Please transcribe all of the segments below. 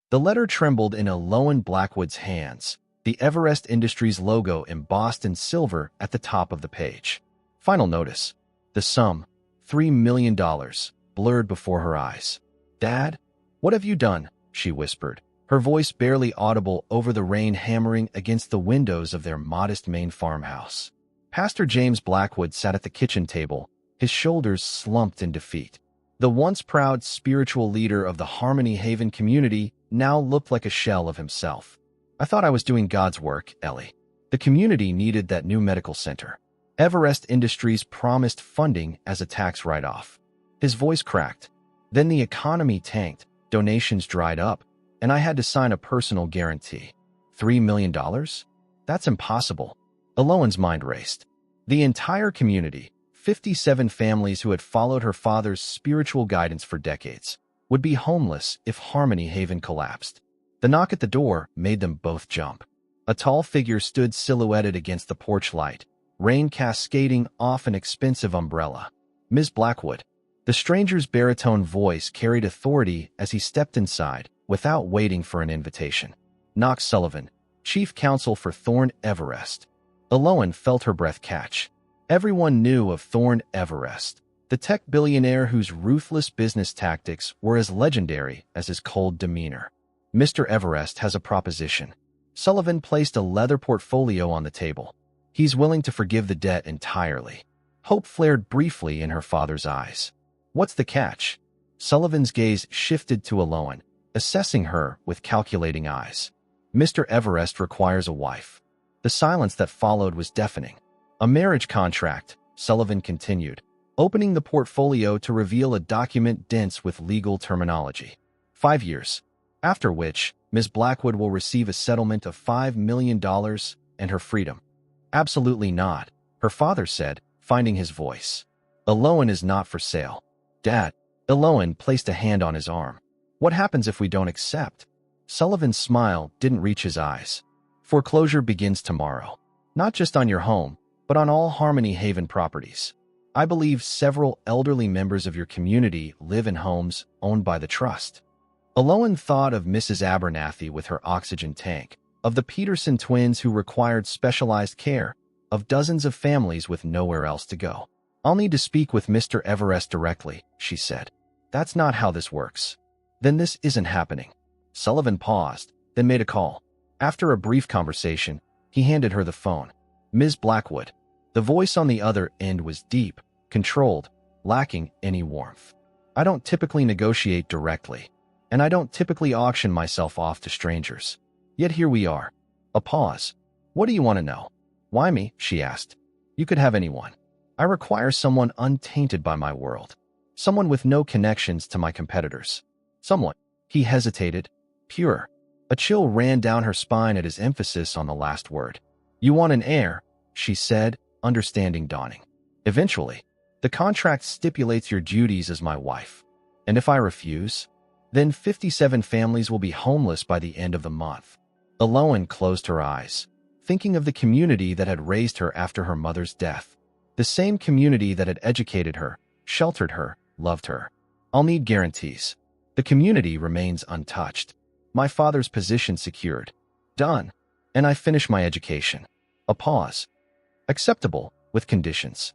The letter trembled in Lowen Blackwood's hands, the Everest Industries logo embossed in silver at the top of the page. Final notice. The sum, $3 million, blurred before her eyes. "Dad, what have you done?" she whispered, her voice barely audible over the rain hammering against the windows of their modest Maine farmhouse. Pastor James Blackwood sat at the kitchen table, his shoulders slumped in defeat. The once proud spiritual leader of the Harmony Haven community now looked like a shell of himself. "I thought I was doing God's work, Ellie. The community needed that new medical center. Everest Industries promised funding as a tax write-off." His voice cracked. "Then the economy tanked, donations dried up, and I had to sign a personal guarantee. $3 million? That's impossible." Lowen's mind raced. The entire community, 57 families who had followed her father's spiritual guidance for decades, would be homeless if Harmony Haven collapsed. The knock at the door made them both jump. A tall figure stood silhouetted against the porch light, rain cascading off an expensive umbrella. "Ms. Blackwood." The stranger's baritone voice carried authority as he stepped inside, without waiting for an invitation. "Knox Sullivan, chief counsel for Thorne Everest." Lowen felt her breath catch. Everyone knew of Thorne Everest, the tech billionaire whose ruthless business tactics were as legendary as his cold demeanor. "Mr. Everest has a proposition." Sullivan placed a leather portfolio on the table. "He's willing to forgive the debt entirely." Hope flared briefly in her father's eyes. "What's the catch?" Sullivan's gaze shifted to Lowen, assessing her with calculating eyes. "Mr. Everest requires a wife." The silence that followed was deafening. "A marriage contract," Sullivan continued, opening the portfolio to reveal a document dense with legal terminology. 5 years. After which, Ms. Blackwood will receive a settlement of $5 million and her freedom." "Absolutely not," her father said, finding his voice. "Lowen is not for sale." "Dad." Lowen placed a hand on his arm. "What happens if we don't accept?" Sullivan's smile didn't reach his eyes. "Foreclosure begins tomorrow. Not just on your home, but on all Harmony Haven properties. I believe several elderly members of your community live in homes owned by the trust." Lowen thought of Mrs. Abernathy with her oxygen tank, of the Peterson twins who required specialized care, of dozens of families with nowhere else to go. "I'll need to speak with Mr. Everest directly," she said. "That's not how this works." "Then this isn't happening." Sullivan paused, then made a call. After a brief conversation, he handed her the phone. "Ms. Blackwood." The voice on the other end was deep, controlled, lacking any warmth. "I don't typically negotiate directly, and I don't typically auction myself off to strangers. Yet here we are." A pause. "What do you want to know?" "Why me?" she asked. "You could have anyone. I require someone untainted by my world. Someone with no connections to my competitors. Someone." He hesitated. "Pure." A chill ran down her spine at his emphasis on the last word. "You want an heir," she said, understanding dawning. "Eventually. The contract stipulates your duties as my wife. And if I refuse, then 57 families will be homeless by the end of the month." Lowen closed her eyes, thinking of the community that had raised her after her mother's death. The same community that had educated her, sheltered her, loved her. "I'll need guarantees. The community remains untouched. My father's position secured. Done. And I finish my education." A pause. "Acceptable, with conditions."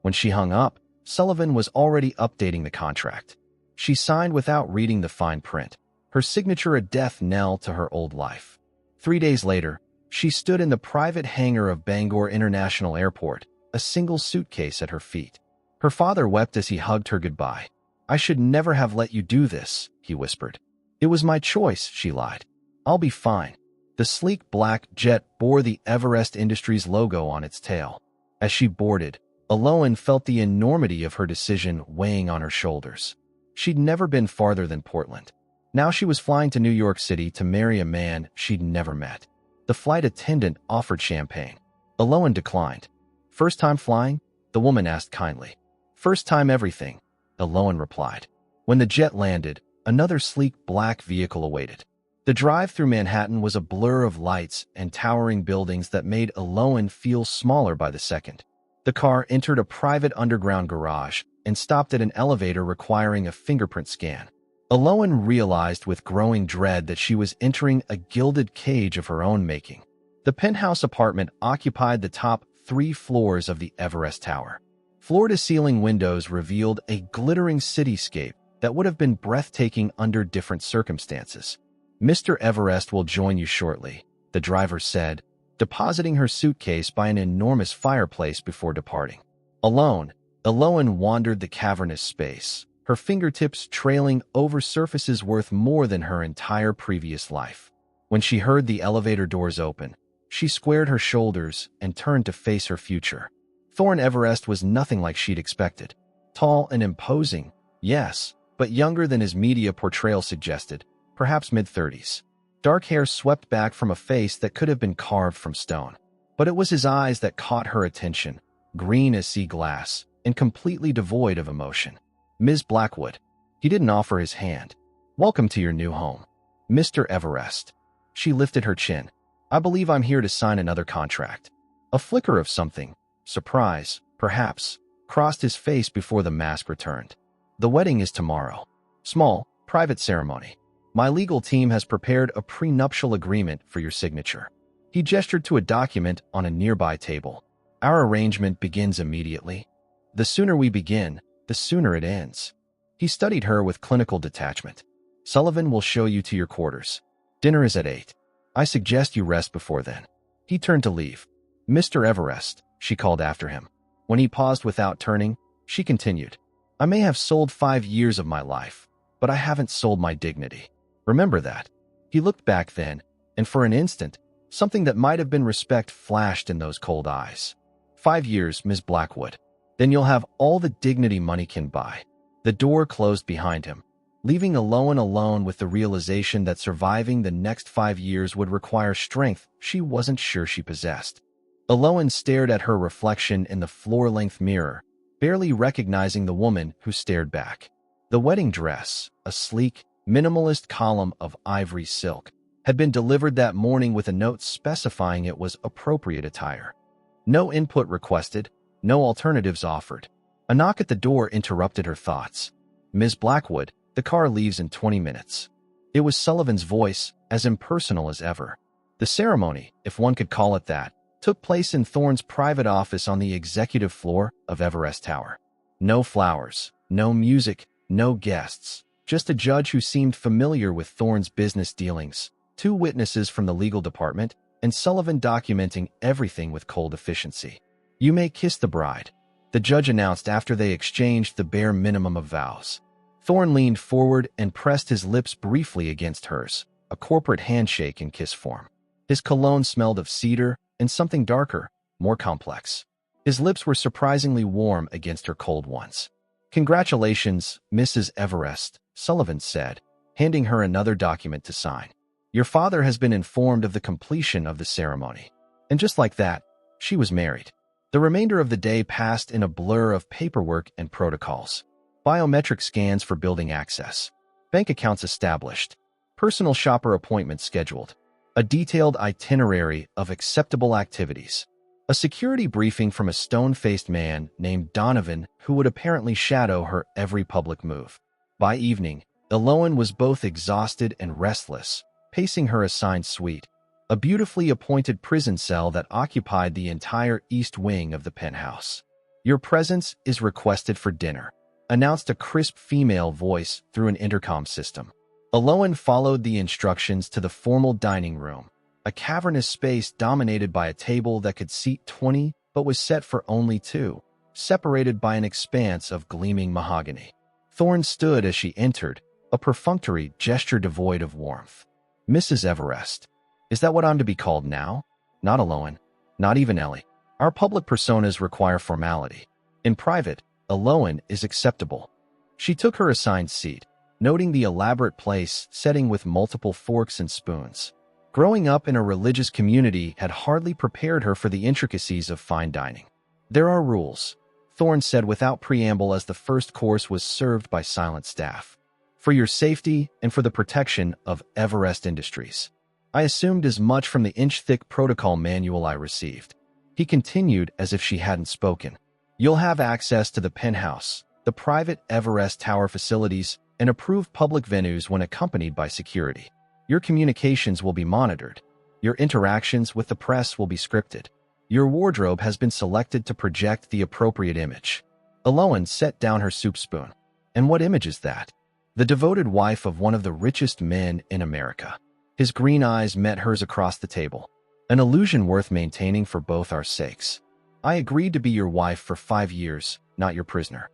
When she hung up, Sullivan was already updating the contract. She signed without reading the fine print, her signature a death knell to her old life. 3 days later, she stood in the private hangar of Bangor International Airport, a single suitcase at her feet. Her father wept as he hugged her goodbye. "I should never have let you do this," he whispered. "It was my choice," she lied. "I'll be fine." The sleek black jet bore the Everest Industries logo on its tail. As she boarded, Lowen felt the enormity of her decision weighing on her shoulders. She'd never been farther than Portland. Now she was flying to New York City to marry a man she'd never met. The flight attendant offered champagne. Lowen declined. "First time flying?" the woman asked kindly. "First time everything," Lowen replied. When the jet landed, another sleek black vehicle awaited. The drive through Manhattan was a blur of lights and towering buildings that made Lowen feel smaller by the second. The car entered a private underground garage and stopped at an elevator requiring a fingerprint scan. Aloan realized with growing dread that she was entering a gilded cage of her own making. The penthouse apartment occupied the top 3 floors of the Everest Tower. Floor-to-ceiling windows revealed a glittering cityscape that would have been breathtaking under different circumstances. "Mr. Everest will join you shortly," the driver said, depositing her suitcase by an enormous fireplace before departing. Alone, Aloan wandered the cavernous space, her fingertips trailing over surfaces worth more than her entire previous life. When she heard the elevator doors open, she squared her shoulders and turned to face her future. Thorne Everest was nothing like she'd expected. Tall and imposing, yes, but younger than his media portrayal suggested, perhaps mid-30s. Dark hair swept back from a face that could have been carved from stone. But it was his eyes that caught her attention, green as sea glass, and completely devoid of emotion. "Ms. Blackwood." He didn't offer his hand. "Welcome to your new home, Mr. Everest." She lifted her chin. "I believe I'm here to sign another contract." A flicker of something, surprise, perhaps, crossed his face before the mask returned. "The wedding is tomorrow. Small, private ceremony. My legal team has prepared a prenuptial agreement for your signature." He gestured to a document on a nearby table. "Our arrangement begins immediately. The sooner we begin, the sooner it ends." He studied her with clinical detachment. "Sullivan will show you to your quarters. Dinner is at 8. I suggest you rest before then." He turned to leave. "Mr. Everest," she called after him. When he paused without turning, she continued, "I may have sold 5 years of my life, but I haven't sold my dignity. Remember that." He looked back then, and for an instant, something that might have been respect flashed in those cold eyes. "5 years, Ms. Blackwood. Then you'll have all the dignity money can buy." The door closed behind him, leaving Aloan alone with the realization that surviving the next 5 years would require strength she wasn't sure she possessed. Aloan stared at her reflection in the floor-length mirror, barely recognizing the woman who stared back. The wedding dress, a sleek, minimalist column of ivory silk, had been delivered that morning with a note specifying it was appropriate attire. No input requested, no alternatives offered. A knock at the door interrupted her thoughts. "Ms. Blackwood, the car leaves in 20 minutes. It was Sullivan's voice, as impersonal as ever. The ceremony, if one could call it that, took place in Thorne's private office on the executive floor of Everest Tower. No flowers, no music, no guests. Just a judge who seemed familiar with Thorne's business dealings, 2 witnesses from the legal department, and Sullivan documenting everything with cold efficiency. "You may kiss the bride," the judge announced after they exchanged the bare minimum of vows. Thorne leaned forward and pressed his lips briefly against hers, a corporate handshake in kiss form. His cologne smelled of cedar and something darker, more complex. His lips were surprisingly warm against her cold ones. "Congratulations, Mrs. Everest," Sullivan said, handing her another document to sign. "Your father has been informed of the completion of the ceremony." And just like that, she was married. The remainder of the day passed in a blur of paperwork and protocols. Biometric scans for building access. Bank accounts established. Personal shopper appointments scheduled. A detailed itinerary of acceptable activities. A security briefing from a stone-faced man named Donovan who would apparently shadow her every public move. By evening, Aloan was both exhausted and restless, pacing her assigned suite, a beautifully appointed prison cell that occupied the entire east wing of the penthouse. "Your presence is requested for dinner," announced a crisp female voice through an intercom system. Aloan followed the instructions to the formal dining room, a cavernous space dominated by a table that could seat 20 but was set for only 2, separated by an expanse of gleaming mahogany. Thorne stood as she entered, a perfunctory gesture devoid of warmth. "Mrs. Everest. Is that what I'm to be called now?" "Not Aloan. Not even Ellie. Our public personas require formality. In private, Aloan is acceptable." She took her assigned seat, noting the elaborate place setting with multiple forks and spoons. Growing up in a religious community had hardly prepared her for the intricacies of fine dining. "There are rules," Thorne said without preamble as the first course was served by silent staff. "For your safety and for the protection of Everest Industries. I assumed as much from the inch-thick protocol manual I received." He continued as if she hadn't spoken. "You'll have access to the penthouse, the private Everest Tower facilities, and approve public venues when accompanied by security. Your communications will be monitored. Your interactions with the press will be scripted. Your wardrobe has been selected to project the appropriate image. Aloan set down her soup spoon. And what image is that? The devoted wife of one of the richest men in America. His green eyes met hers across the table. An illusion worth maintaining for both our sakes. I agreed to be your wife for 5 years, not your prisoner.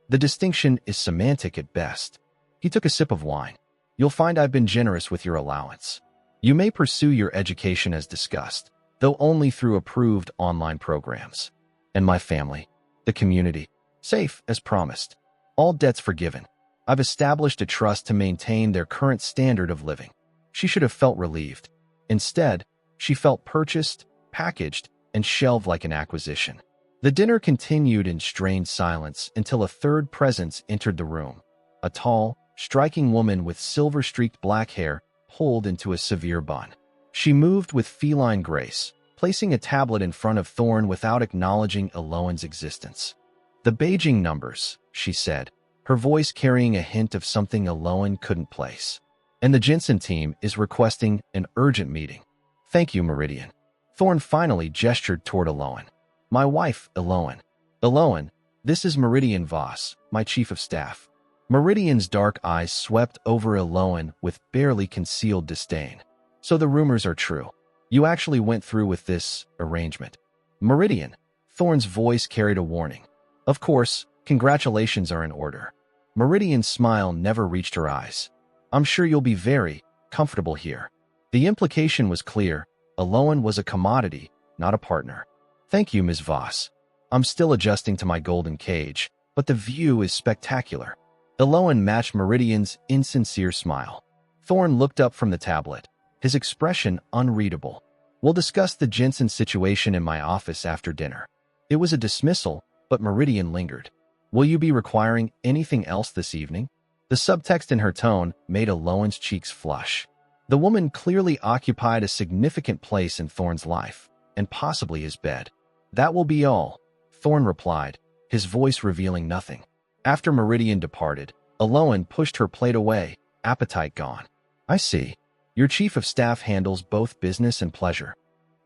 The distinction is semantic at best. He took a sip of wine. You'll find I've been generous with your allowance. You may pursue your education as discussed, though only through approved online programs. And my family, the community, safe as promised. All debts forgiven. I've established a trust to maintain their current standard of living. She should have felt relieved. Instead, she felt purchased, packaged, and shelved like an acquisition. The dinner continued in strained silence until a third presence entered the room. A tall, striking woman with silver-streaked black hair pulled into a severe bun. She moved with feline grace, placing a tablet in front of Thorne without acknowledging Aloan's existence. The Beijing numbers, she said, her voice carrying a hint of something Aloan couldn't place. And the Jensen team is requesting an urgent meeting. Thank you, Meridian. Thorne finally gestured toward Aloan. My wife, Aloan. Aloan, this is Meridian Voss, my chief of staff. Meridian's dark eyes swept over Aloan with barely concealed disdain. So the rumors are true. You actually went through with this arrangement. Meridian, Thorne's voice carried a warning. Of course, congratulations are in order. Meridian's smile never reached her eyes. I'm sure you'll be very comfortable here. The implication was clear. Aloan was a commodity, not a partner. Thank you, Ms. Voss. I'm still adjusting to my golden cage, but the view is spectacular. Aloan matched Meridian's insincere smile. Thorne looked up from the tablet, his expression unreadable. We'll discuss the Jensen situation in my office after dinner. It was a dismissal, but Meridian lingered. Will you be requiring anything else this evening? The subtext in her tone made Aloan's cheeks flush. The woman clearly occupied a significant place in Thorne's life, and possibly his bed. That will be all, Thorne replied, his voice revealing nothing. After Meridian departed, Aloan pushed her plate away, appetite gone. I see. Your chief of staff handles both business and pleasure.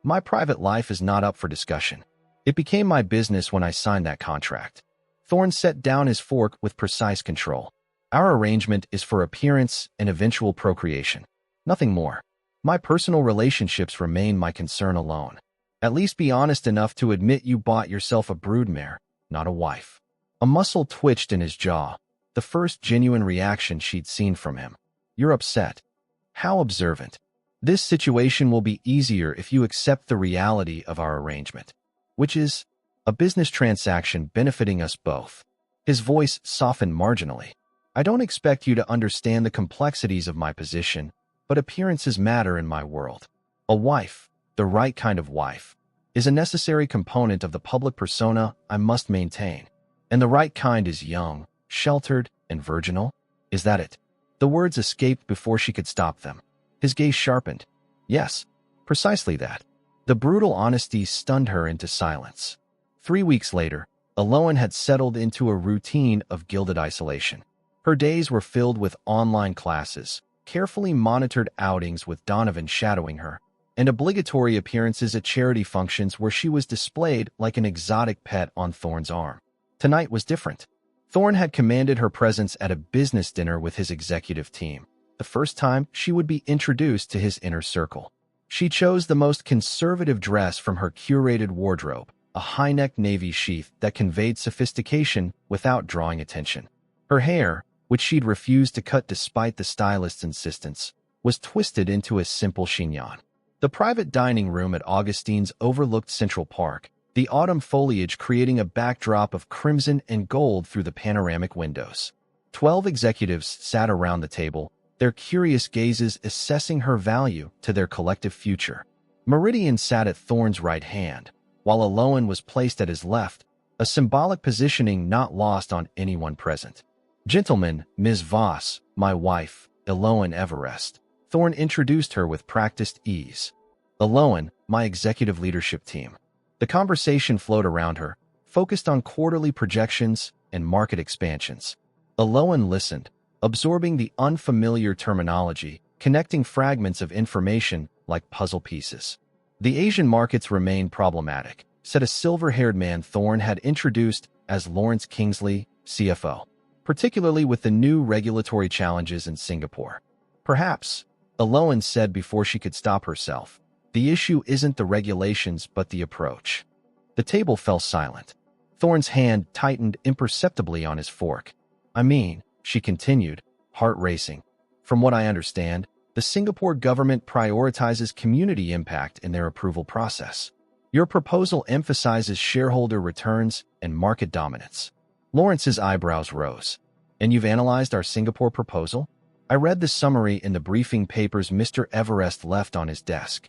My private life is not up for discussion. It became my business when I signed that contract. Thorne set down his fork with precise control. Our arrangement is for appearance and eventual procreation. Nothing more. My personal relationships remain my concern alone. At least be honest enough to admit you bought yourself a broodmare, not a wife. A muscle twitched in his jaw, the first genuine reaction she'd seen from him. You're upset. How observant. This situation will be easier if you accept the reality of our arrangement, which is a business transaction benefiting us both. His voice softened marginally. I don't expect you to understand the complexities of my position, but appearances matter in my world. A wife, the right kind of wife, is a necessary component of the public persona I must maintain. And the right kind is young, sheltered, and virginal. Is that it? The words escaped before she could stop them. His gaze sharpened. Yes, precisely that. The brutal honesty stunned her into silence. 3 weeks later, Aloan had settled into a routine of gilded isolation. Her days were filled with online classes, carefully monitored outings with Donovan shadowing her, and obligatory appearances at charity functions where she was displayed like an exotic pet on Thorne's arm. Tonight was different. Thorne had commanded her presence at a business dinner with his executive team, the first time she would be introduced to his inner circle. She chose the most conservative dress from her curated wardrobe, a high-neck navy sheath that conveyed sophistication without drawing attention. Her hair, which she'd refused to cut despite the stylist's insistence, was twisted into a simple chignon. The private dining room at Augustine's overlooked Central Park, the autumn foliage creating a backdrop of crimson and gold through the panoramic windows. 12 executives sat around the table, their curious gazes assessing her value to their collective future. Meridian sat at Thorne's right hand, while Aloan was placed at his left, a symbolic positioning not lost on anyone present. Gentlemen, Ms. Voss, my wife, Aloan Everest. Thorne introduced her with practiced ease. Aloan, my executive leadership team. The conversation flowed around her, focused on quarterly projections and market expansions. Aloan listened, absorbing the unfamiliar terminology, connecting fragments of information like puzzle pieces. The Asian markets remain problematic, said a silver-haired man Thorne had introduced as Lawrence Kingsley, CFO, particularly with the new regulatory challenges in Singapore. Perhaps, Aloan said before she could stop herself, the issue isn't the regulations but the approach. The table fell silent. Thorne's hand tightened imperceptibly on his fork. I mean, she continued, heart racing. From what I understand, the Singapore government prioritizes community impact in their approval process. Your proposal emphasizes shareholder returns and market dominance. Lawrence's eyebrows rose. And you've analyzed our Singapore proposal? I read the summary in the briefing papers Mr. Everest left on his desk.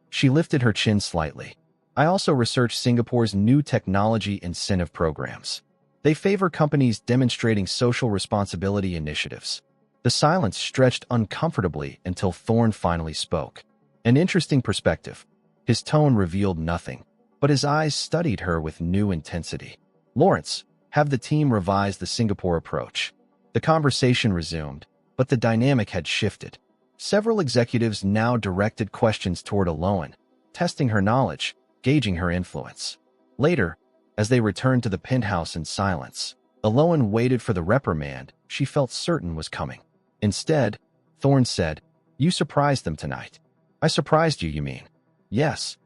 She lifted her chin slightly. I also researched Singapore's new technology incentive programs. They favor companies demonstrating social responsibility initiatives. The silence stretched uncomfortably until Thorne finally spoke. An interesting perspective. His tone revealed nothing, but his eyes studied her with new intensity. Lawrence, have the team revise the Singapore approach. The conversation resumed, but the dynamic had shifted. Several executives now directed questions toward Aloan, testing her knowledge, gauging her influence. Later, as they returned to the penthouse in silence, Aloan waited for the reprimand she felt certain was coming. Instead, Thorne said, You surprised them tonight. I surprised you, you mean? Yes.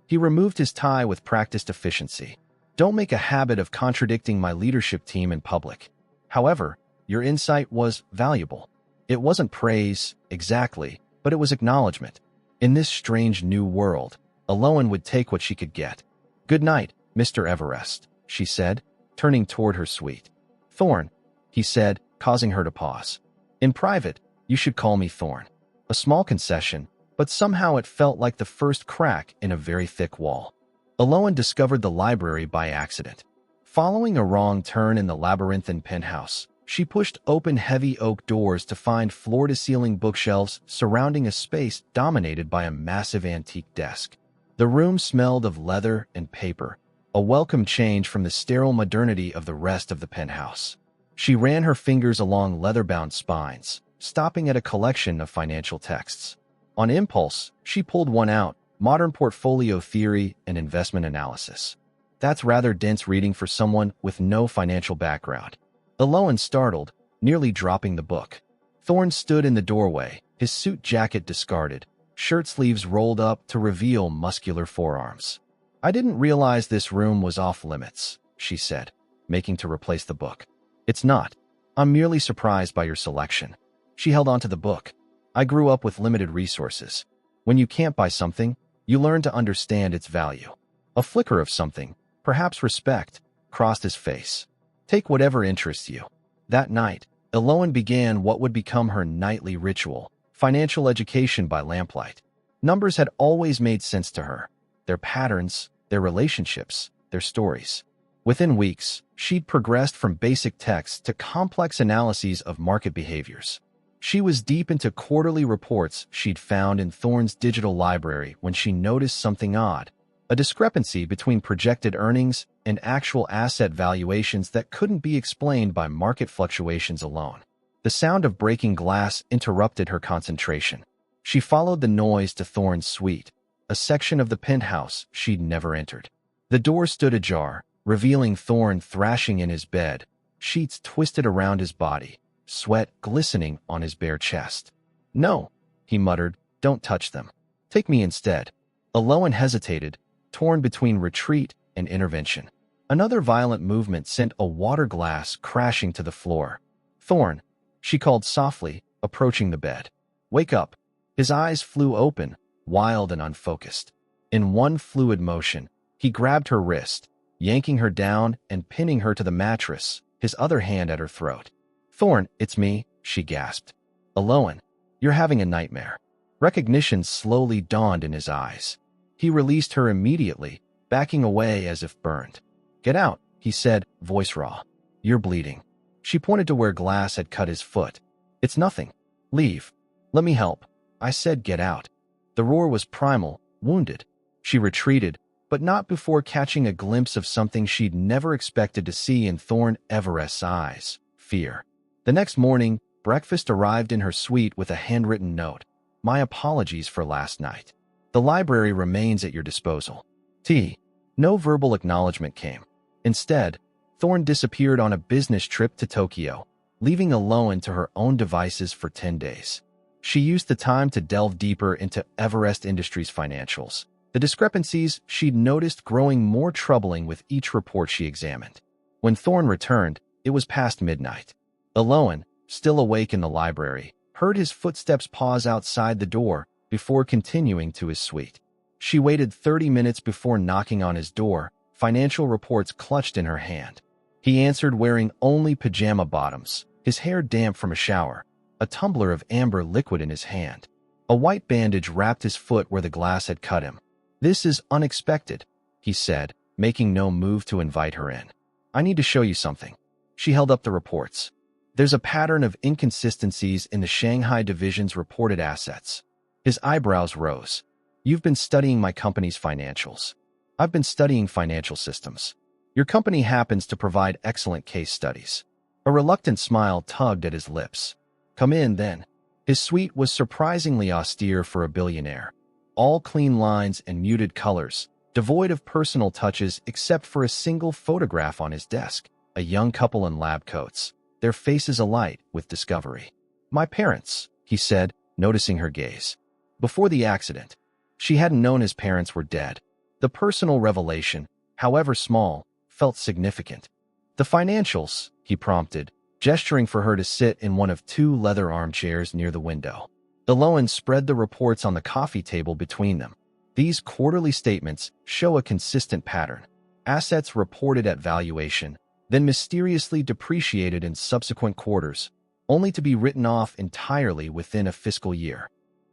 He removed his tie with practiced efficiency. Don't make a habit of contradicting my leadership team in public. However, your insight was valuable. It wasn't praise, exactly, but it was acknowledgement. In this strange new world, Aloan would take what she could get. Good night, Mr. Everest, she said, turning toward her suite. Thorne, he said, causing her to pause. In private, you should call me Thorne. A small concession, but somehow it felt like the first crack in a very thick wall. Aloan discovered the library by accident. Following a wrong turn in the labyrinthine penthouse, she pushed open heavy oak doors to find floor-to-ceiling bookshelves surrounding a space dominated by a massive antique desk. The room smelled of leather and paper, a welcome change from the sterile modernity of the rest of the penthouse. She ran her fingers along leather-bound spines, stopping at a collection of financial texts. On impulse, she pulled one out, Modern Portfolio Theory and Investment Analysis. That's rather dense reading for someone with no financial background. Aloan startled, nearly dropping the book. Thorne stood in the doorway, his suit jacket discarded, shirt sleeves rolled up to reveal muscular forearms. I didn't realize this room was off limits, she said, making to replace the book. It's not. I'm merely surprised by your selection. She held onto the book. I grew up with limited resources. When you can't buy something, you learn to understand its value. A flicker of something, perhaps respect, crossed his face. Take whatever interests you. That night, Aloan began what would become her nightly ritual, financial education by lamplight. Numbers had always made sense to her. Their patterns, their relationships, their stories. Within weeks, she'd progressed from basic text to complex analyses of market behaviors. She was deep into quarterly reports she'd found in Thorne's digital library when she noticed something odd, a discrepancy between projected earnings and actual asset valuations that couldn't be explained by market fluctuations alone. The sound of breaking glass interrupted her concentration. She followed the noise to Thorne's suite, a section of the penthouse she'd never entered. The door stood ajar, revealing Thorne thrashing in his bed, sheets twisted around his body, sweat glistening on his bare chest. No, he muttered, don't touch them. Take me instead. Aloan hesitated, torn between retreat and intervention. Another violent movement sent a water glass crashing to the floor. Thorne, she called softly, approaching the bed. Wake up. His eyes flew open, wild and unfocused. In one fluid motion, he grabbed her wrist, yanking her down and pinning her to the mattress, his other hand at her throat. Thorne, it's me, she gasped. Aloan, you're having a nightmare. Recognition slowly dawned in his eyes. He released her immediately, backing away as if burned. Get out, he said, voice raw. You're bleeding. She pointed to where glass had cut his foot. It's nothing. Leave. Let me help. I said get out. The roar was primal, wounded. She retreated, but not before catching a glimpse of something she'd never expected to see in Thorne Everest's eyes, fear. The next morning, Breakfast arrived in her suite with a handwritten note. My apologies for last night. The library remains at your disposal. T. No verbal acknowledgement came. Instead, Thorne disappeared on a business trip to Tokyo, leaving Aloan to her own devices for 10 days. She used the time to delve deeper into Everest Industries' financials, the discrepancies she'd noticed growing more troubling with each report she examined. When Thorne returned, it was past midnight. Aloan, still awake in the library, heard his footsteps pause outside the door before continuing to his suite. She waited 30 minutes before knocking on his door, financial reports clutched in her hand. He answered wearing only pajama bottoms, his hair damp from a shower, a tumbler of amber liquid in his hand. A white bandage wrapped his foot where the glass had cut him. This is unexpected, he said, making no move to invite her in. I need to show you something. She held up the reports. There's a pattern of inconsistencies in the Shanghai division's reported assets. His eyebrows rose. You've been studying my company's financials. I've been studying financial systems. Your company happens to provide excellent case studies. A reluctant smile tugged at his lips. Come in, then. His suite was surprisingly austere for a billionaire. All clean lines and muted colors, devoid of personal touches except for a single photograph on his desk, a young couple in lab coats, their faces alight with discovery. My parents, he said, noticing her gaze. Before the accident, she hadn't known his parents were dead. The personal revelation, however small, felt significant. The financials, he prompted, gesturing for her to sit in one of two leather armchairs near the window. Aloan spread the reports on the coffee table between them. These quarterly statements show a consistent pattern. Assets reported at valuation, then mysteriously depreciated in subsequent quarters, only to be written off entirely within a fiscal year.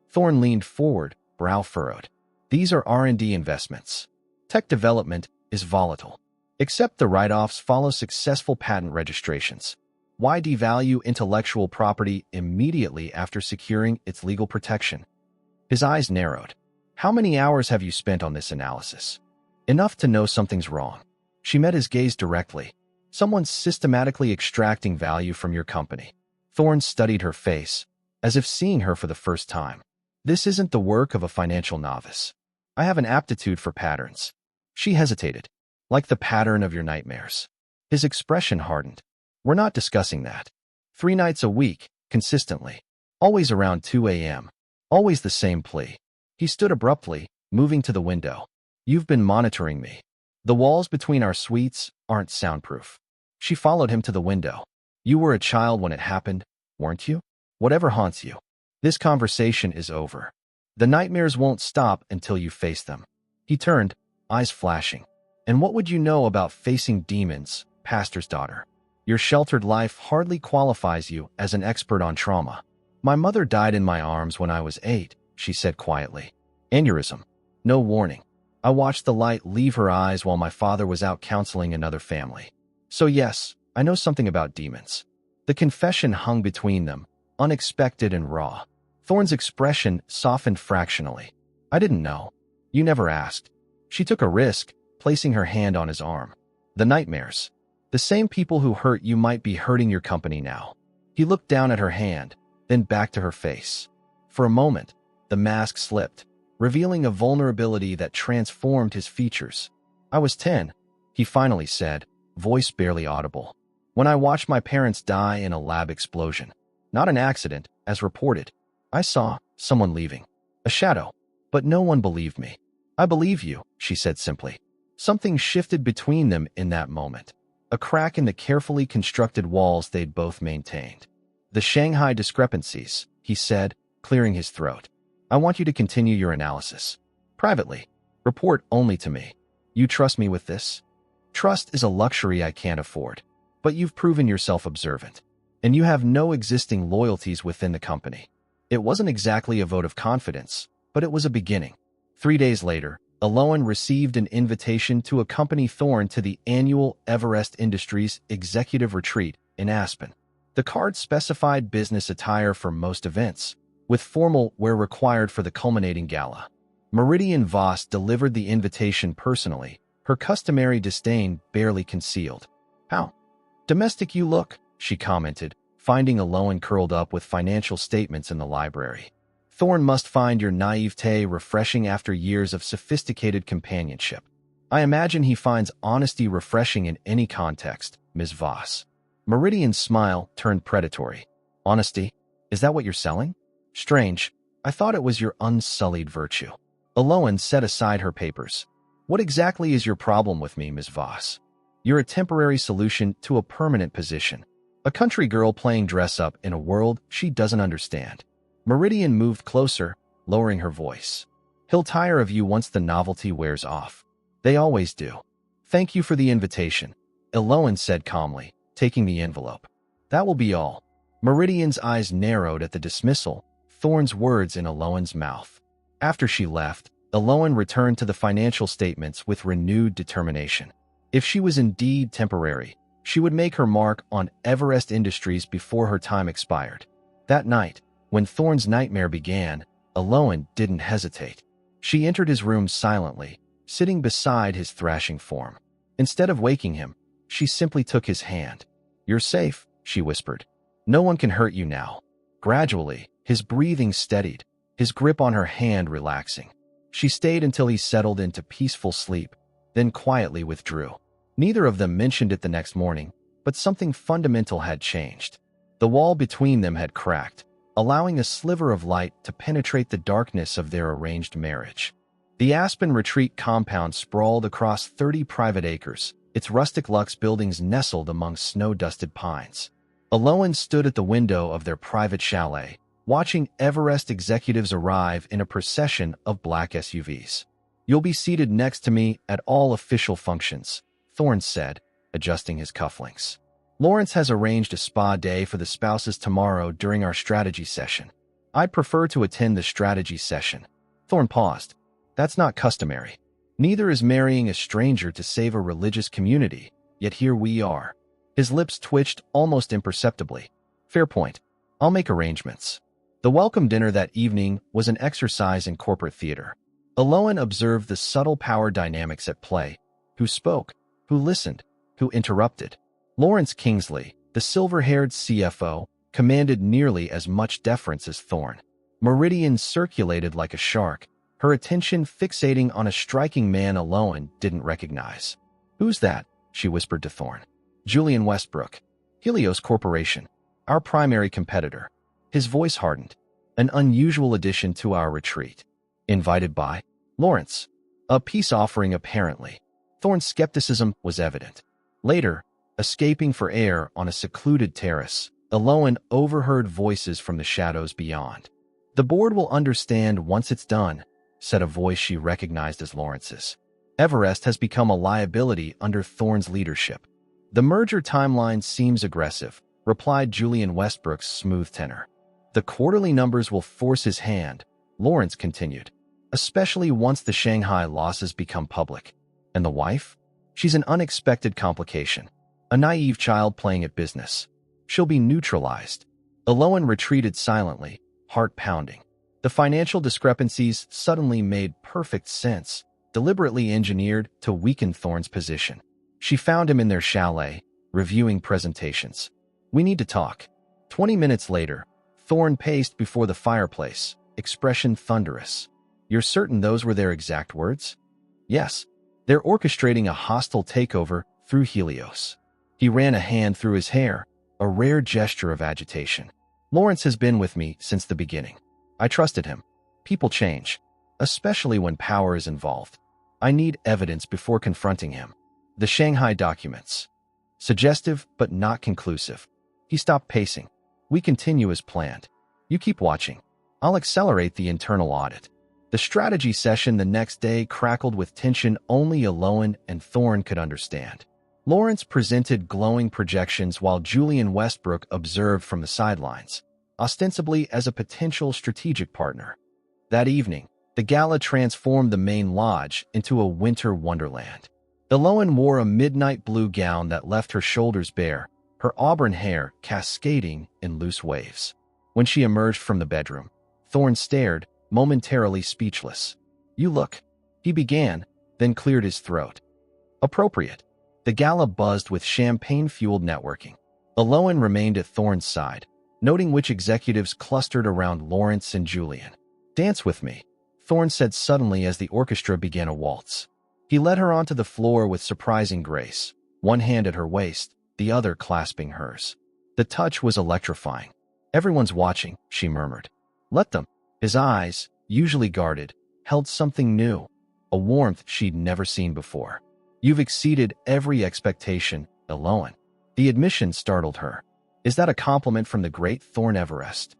Thorne leaned forward, brow furrowed. These are R&D investments. Tech development is volatile. Except the write-offs follow successful patent registrations. Why devalue intellectual property immediately after securing its legal protection? His eyes narrowed. How many hours have you spent on this analysis? Enough to know something's wrong. She met his gaze directly. Someone's systematically extracting value from your company. Thorne studied her face, as if seeing her for the first time. This isn't the work of a financial novice. I have an aptitude for patterns. She hesitated. Like the pattern of your nightmares. His expression hardened. We're not discussing that. 3 nights a week, consistently. Always around 2 a.m. Always the same plea. He stood abruptly, moving to the window. You've been monitoring me. The walls between our suites aren't soundproof. She followed him to the window. You were a child when it happened, weren't you? Whatever haunts you. This conversation is over. The nightmares won't stop until you face them. He turned, eyes flashing. And what would you know about facing demons, pastor's daughter? Your sheltered life hardly qualifies you as an expert on trauma. My mother died in my arms when I was 8, she said quietly. Aneurysm. No warning. I watched the light leave her eyes while my father was out counseling another family. So yes, I know something about demons. The confession hung between them, unexpected and raw. Thorne's expression softened fractionally. I didn't know. You never asked. She took a risk, placing her hand on his arm. The nightmares. The same people who hurt you might be hurting your company now. He looked down at her hand, then back to her face. For a moment, the mask slipped, revealing a vulnerability that transformed his features. I was 10, he finally said, voice barely audible, when I watched my parents die in a lab explosion. Not an accident, as reported. I saw someone leaving. A shadow. But no one believed me. I believe you, she said simply. Something shifted between them in that moment. A crack in the carefully constructed walls they'd both maintained. The Shanghai discrepancies, he said, clearing his throat. I want you to continue your analysis. Privately. Report only to me. You trust me with this? Trust is a luxury I can't afford. But you've proven yourself observant. And you have no existing loyalties within the company. It wasn't exactly a vote of confidence, but it was a beginning. 3 days later, Aloan received an invitation to accompany Thorne to the annual Everest Industries executive retreat in Aspen. The card specified business attire for most events, with formal wear required for the culminating gala. Meridian Voss delivered the invitation personally, her customary disdain barely concealed. How domestic you look, she commented, finding Aloan curled up with financial statements in the library. Thorn must find your naivete refreshing after years of sophisticated companionship. I imagine he finds honesty refreshing in any context, Ms. Voss. Meridian's smile turned predatory. Honesty? Is that what you're selling? Strange. I thought it was your unsullied virtue. Aloan set aside her papers. What exactly is your problem with me, Ms. Voss? You're a temporary solution to a permanent position. A country girl playing dress-up in a world she doesn't understand. Meridian moved closer, lowering her voice. He'll tire of you once the novelty wears off. They always do. Thank you for the invitation, Aloan said calmly, taking the envelope. That will be all. Meridian's eyes narrowed at the dismissal, Thorn's words in Aloan's mouth. After she left, Aloan returned to the financial statements with renewed determination. If she was indeed temporary, she would make her mark on Everest Industries before her time expired. That night, when Thorn's nightmare began, Aloan didn't hesitate. She entered his room silently, sitting beside his thrashing form. Instead of waking him, she simply took his hand. You're safe, she whispered. No one can hurt you now. Gradually, his breathing steadied, his grip on her hand relaxing. She stayed until he settled into peaceful sleep, then quietly withdrew. Neither of them mentioned it the next morning, but something fundamental had changed. The wall between them had cracked, allowing a sliver of light to penetrate the darkness of their arranged marriage. The Aspen Retreat compound sprawled across 30 private acres, its rustic luxe buildings nestled among snow-dusted pines. Aloan stood at the window of their private chalet, watching Everest executives arrive in a procession of black SUVs. You'll be seated next to me at all official functions, Thorn said, adjusting his cufflinks. Lawrence has arranged a spa day for the spouses tomorrow during our strategy session. I'd prefer to attend the strategy session. Thorn paused. That's not customary. Neither is marrying a stranger to save a religious community, yet here we are. His lips twitched almost imperceptibly. Fair point. I'll make arrangements. The welcome dinner that evening was an exercise in corporate theater. Aloan observed the subtle power dynamics at play. Who spoke? Who listened? Who interrupted? Lawrence Kingsley, the silver-haired CFO, commanded nearly as much deference as Thorn. Meridian circulated like a shark, her attention fixating on a striking man Aloan didn't recognize. Who's that? She whispered to Thorn. Julian Westbrook, Helios Corporation, our primary competitor. His voice hardened. An unusual addition to our retreat. Invited by Lawrence. A peace offering apparently. Thorn's skepticism was evident. Later, escaping for air on a secluded terrace, Aloan overheard voices from the shadows beyond. The board will understand once it's done, said a voice she recognized as Lawrence's. Everest has become a liability under Thorn's leadership. The merger timeline seems aggressive, replied Julian Westbrook's smooth tenor. The quarterly numbers will force his hand, Lawrence continued, especially once the Shanghai losses become public. And the wife? She's an unexpected complication. A naive child playing at business. She'll be neutralized. Aloan retreated silently, heart pounding. The financial discrepancies suddenly made perfect sense, deliberately engineered to weaken Thorn's position. She found him in their chalet, reviewing presentations. We need to talk. 20 minutes later, Thorn paced before the fireplace, expression thunderous. You're certain those were their exact words? Yes. They're orchestrating a hostile takeover through Helios. He ran a hand through his hair, a rare gesture of agitation. Lawrence has been with me since the beginning. I trusted him. People change, especially when power is involved. I need evidence before confronting him. The Shanghai documents. Suggestive, but not conclusive. He stopped pacing. We continue as planned. You keep watching. I'll accelerate the internal audit. The strategy session the next day crackled with tension only Aloan and Thorn could understand. Lawrence presented glowing projections while Julian Westbrook observed from the sidelines, ostensibly as a potential strategic partner. That evening, the gala transformed the main lodge into a winter wonderland. Aloan wore a midnight blue gown that left her shoulders bare, her auburn hair cascading in loose waves. When she emerged from the bedroom, Thorn stared, momentarily speechless. You look, he began, then cleared his throat. Appropriate. The gala buzzed with champagne-fueled networking. Aloan remained at Thorne's side, noting which executives clustered around Lawrence and Julian. "Dance with me," Thorne said suddenly as the orchestra began a waltz. He led her onto the floor with surprising grace, one hand at her waist, the other clasping hers. The touch was electrifying. "Everyone's watching," she murmured. "Let them." His eyes, usually guarded, held something new, a warmth she'd never seen before. "You've exceeded every expectation, Aloan." The admission startled her. Is that a compliment from the great Thorne Everest?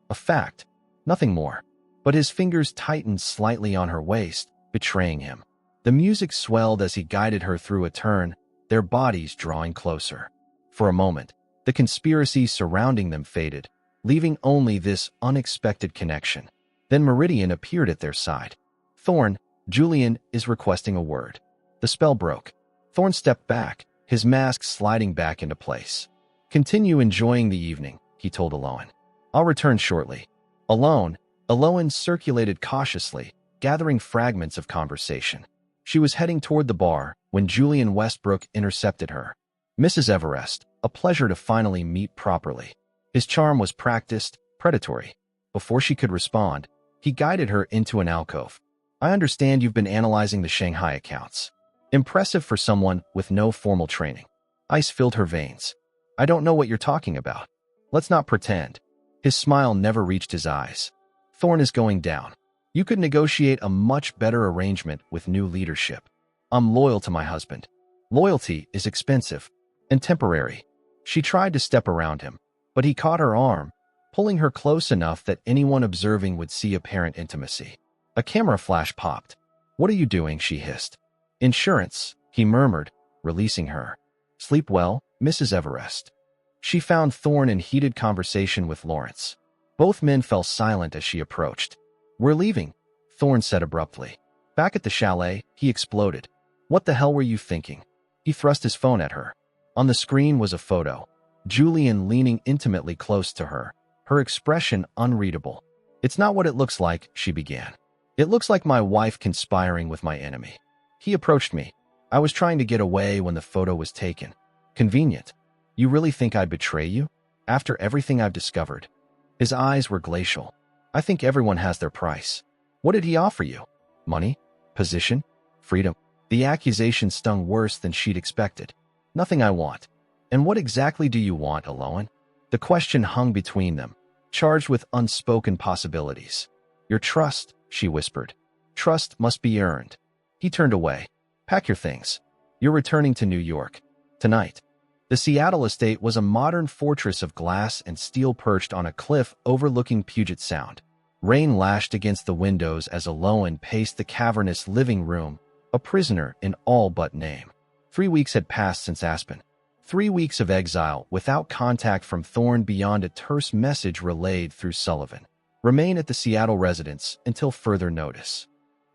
A fact, nothing more. But his fingers tightened slightly on her waist, betraying him. The music swelled as he guided her through a turn, their bodies drawing closer. For a moment, the conspiracy surrounding them faded, leaving only this unexpected connection. Then Meridian appeared at their side. "Thorne, Julian is requesting a word." The spell broke. Thorne stepped back, his mask sliding back into place. "Continue enjoying the evening," he told Aloan. "I'll return shortly." Alone, Aloan circulated cautiously, gathering fragments of conversation. She was heading toward the bar when Julian Westbrook intercepted her. "Mrs. Everest, a pleasure to finally meet properly." His charm was practiced, predatory. Before she could respond, he guided her into an alcove. "I understand you've been analyzing the Shanghai accounts." Impressive for someone with no formal training. Ice filled her veins. "I don't know what you're talking about." "Let's not pretend." His smile never reached his eyes. "Thorne is going down. You could negotiate a much better arrangement with new leadership. I'm loyal to my husband. Loyalty is expensive and temporary." She tried to step around him, but he caught her arm, pulling her close enough that anyone observing would see apparent intimacy. A camera flash popped. "What are you doing?" she hissed. "Insurance," he murmured, releasing her. "Sleep well, Mrs. Everest." She found Thorne in heated conversation with Lawrence. Both men fell silent as she approached. "We're leaving," Thorne said abruptly. Back at the chalet, he exploded. "What the hell were you thinking?" He thrust his phone at her. On the screen was a photo. Julian leaning intimately close to her, her expression unreadable. "It's not what it looks like," she began. "It looks like my wife conspiring with my enemy." He approached me. "I was trying to get away when the photo was taken." "Convenient. You really think I'd betray you? After everything I've discovered?" His eyes were glacial. "I think everyone has their price." "What did he offer you? Money? Position? Freedom?" The accusation stung worse than she'd expected. "Nothing I want." "And what exactly do you want, Aloan?" The question hung between them, charged with unspoken possibilities. "Your trust," she whispered. "Trust must be earned." He turned away. "Pack your things. You're returning to New York. Tonight." The Seattle estate was a modern fortress of glass and steel perched on a cliff overlooking Puget Sound. Rain lashed against the windows as Aloan paced the cavernous living room, a prisoner in all but name. 3 weeks had passed since Aspen. 3 weeks of exile without contact from Thorne beyond a terse message relayed through Sullivan. Remain at the Seattle residence until further notice.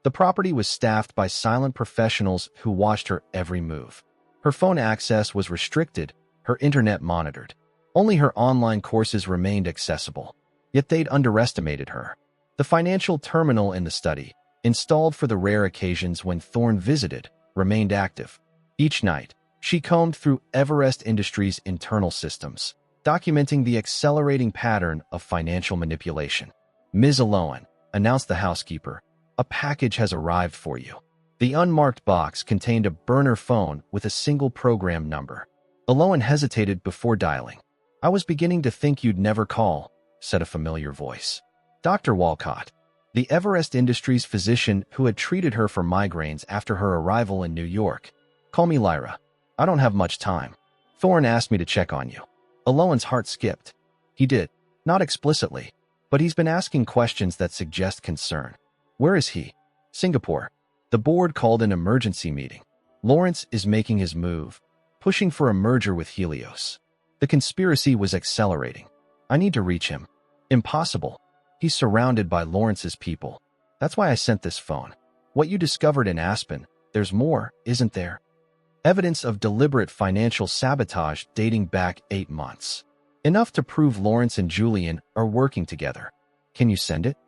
The property was staffed by silent professionals who watched her every move. Her phone access was restricted, her internet monitored. Only her online courses remained accessible. Yet they'd underestimated her. The financial terminal in the study, installed for the rare occasions when Thorne visited, remained active. Each night, she combed through Everest Industries' internal systems, documenting the accelerating pattern of financial manipulation. "Ms. Aloan," announced the housekeeper, "a package has arrived for you." The unmarked box contained a burner phone with a single program number. Aloan hesitated before dialing. "I was beginning to think you'd never call," said a familiar voice. Dr. Walcott, the Everest Industries physician who had treated her for migraines after her arrival in New York. "Call me Lyra. I don't have much time. Thorne asked me to check on you." Aloan's heart skipped. He did, not explicitly, but he's been asking questions that suggest concern. "Where is he?" "Singapore." The board called an emergency meeting. "Lawrence is making his move, pushing for a merger with Helios. The conspiracy was accelerating. I need to reach him." "Impossible. He's surrounded by Lawrence's people. That's why I sent this phone. What you discovered in Aspen, there's more, isn't there? Evidence of deliberate financial sabotage dating back 8 months. Enough to prove Lawrence and Julian are working together. Can you send it?"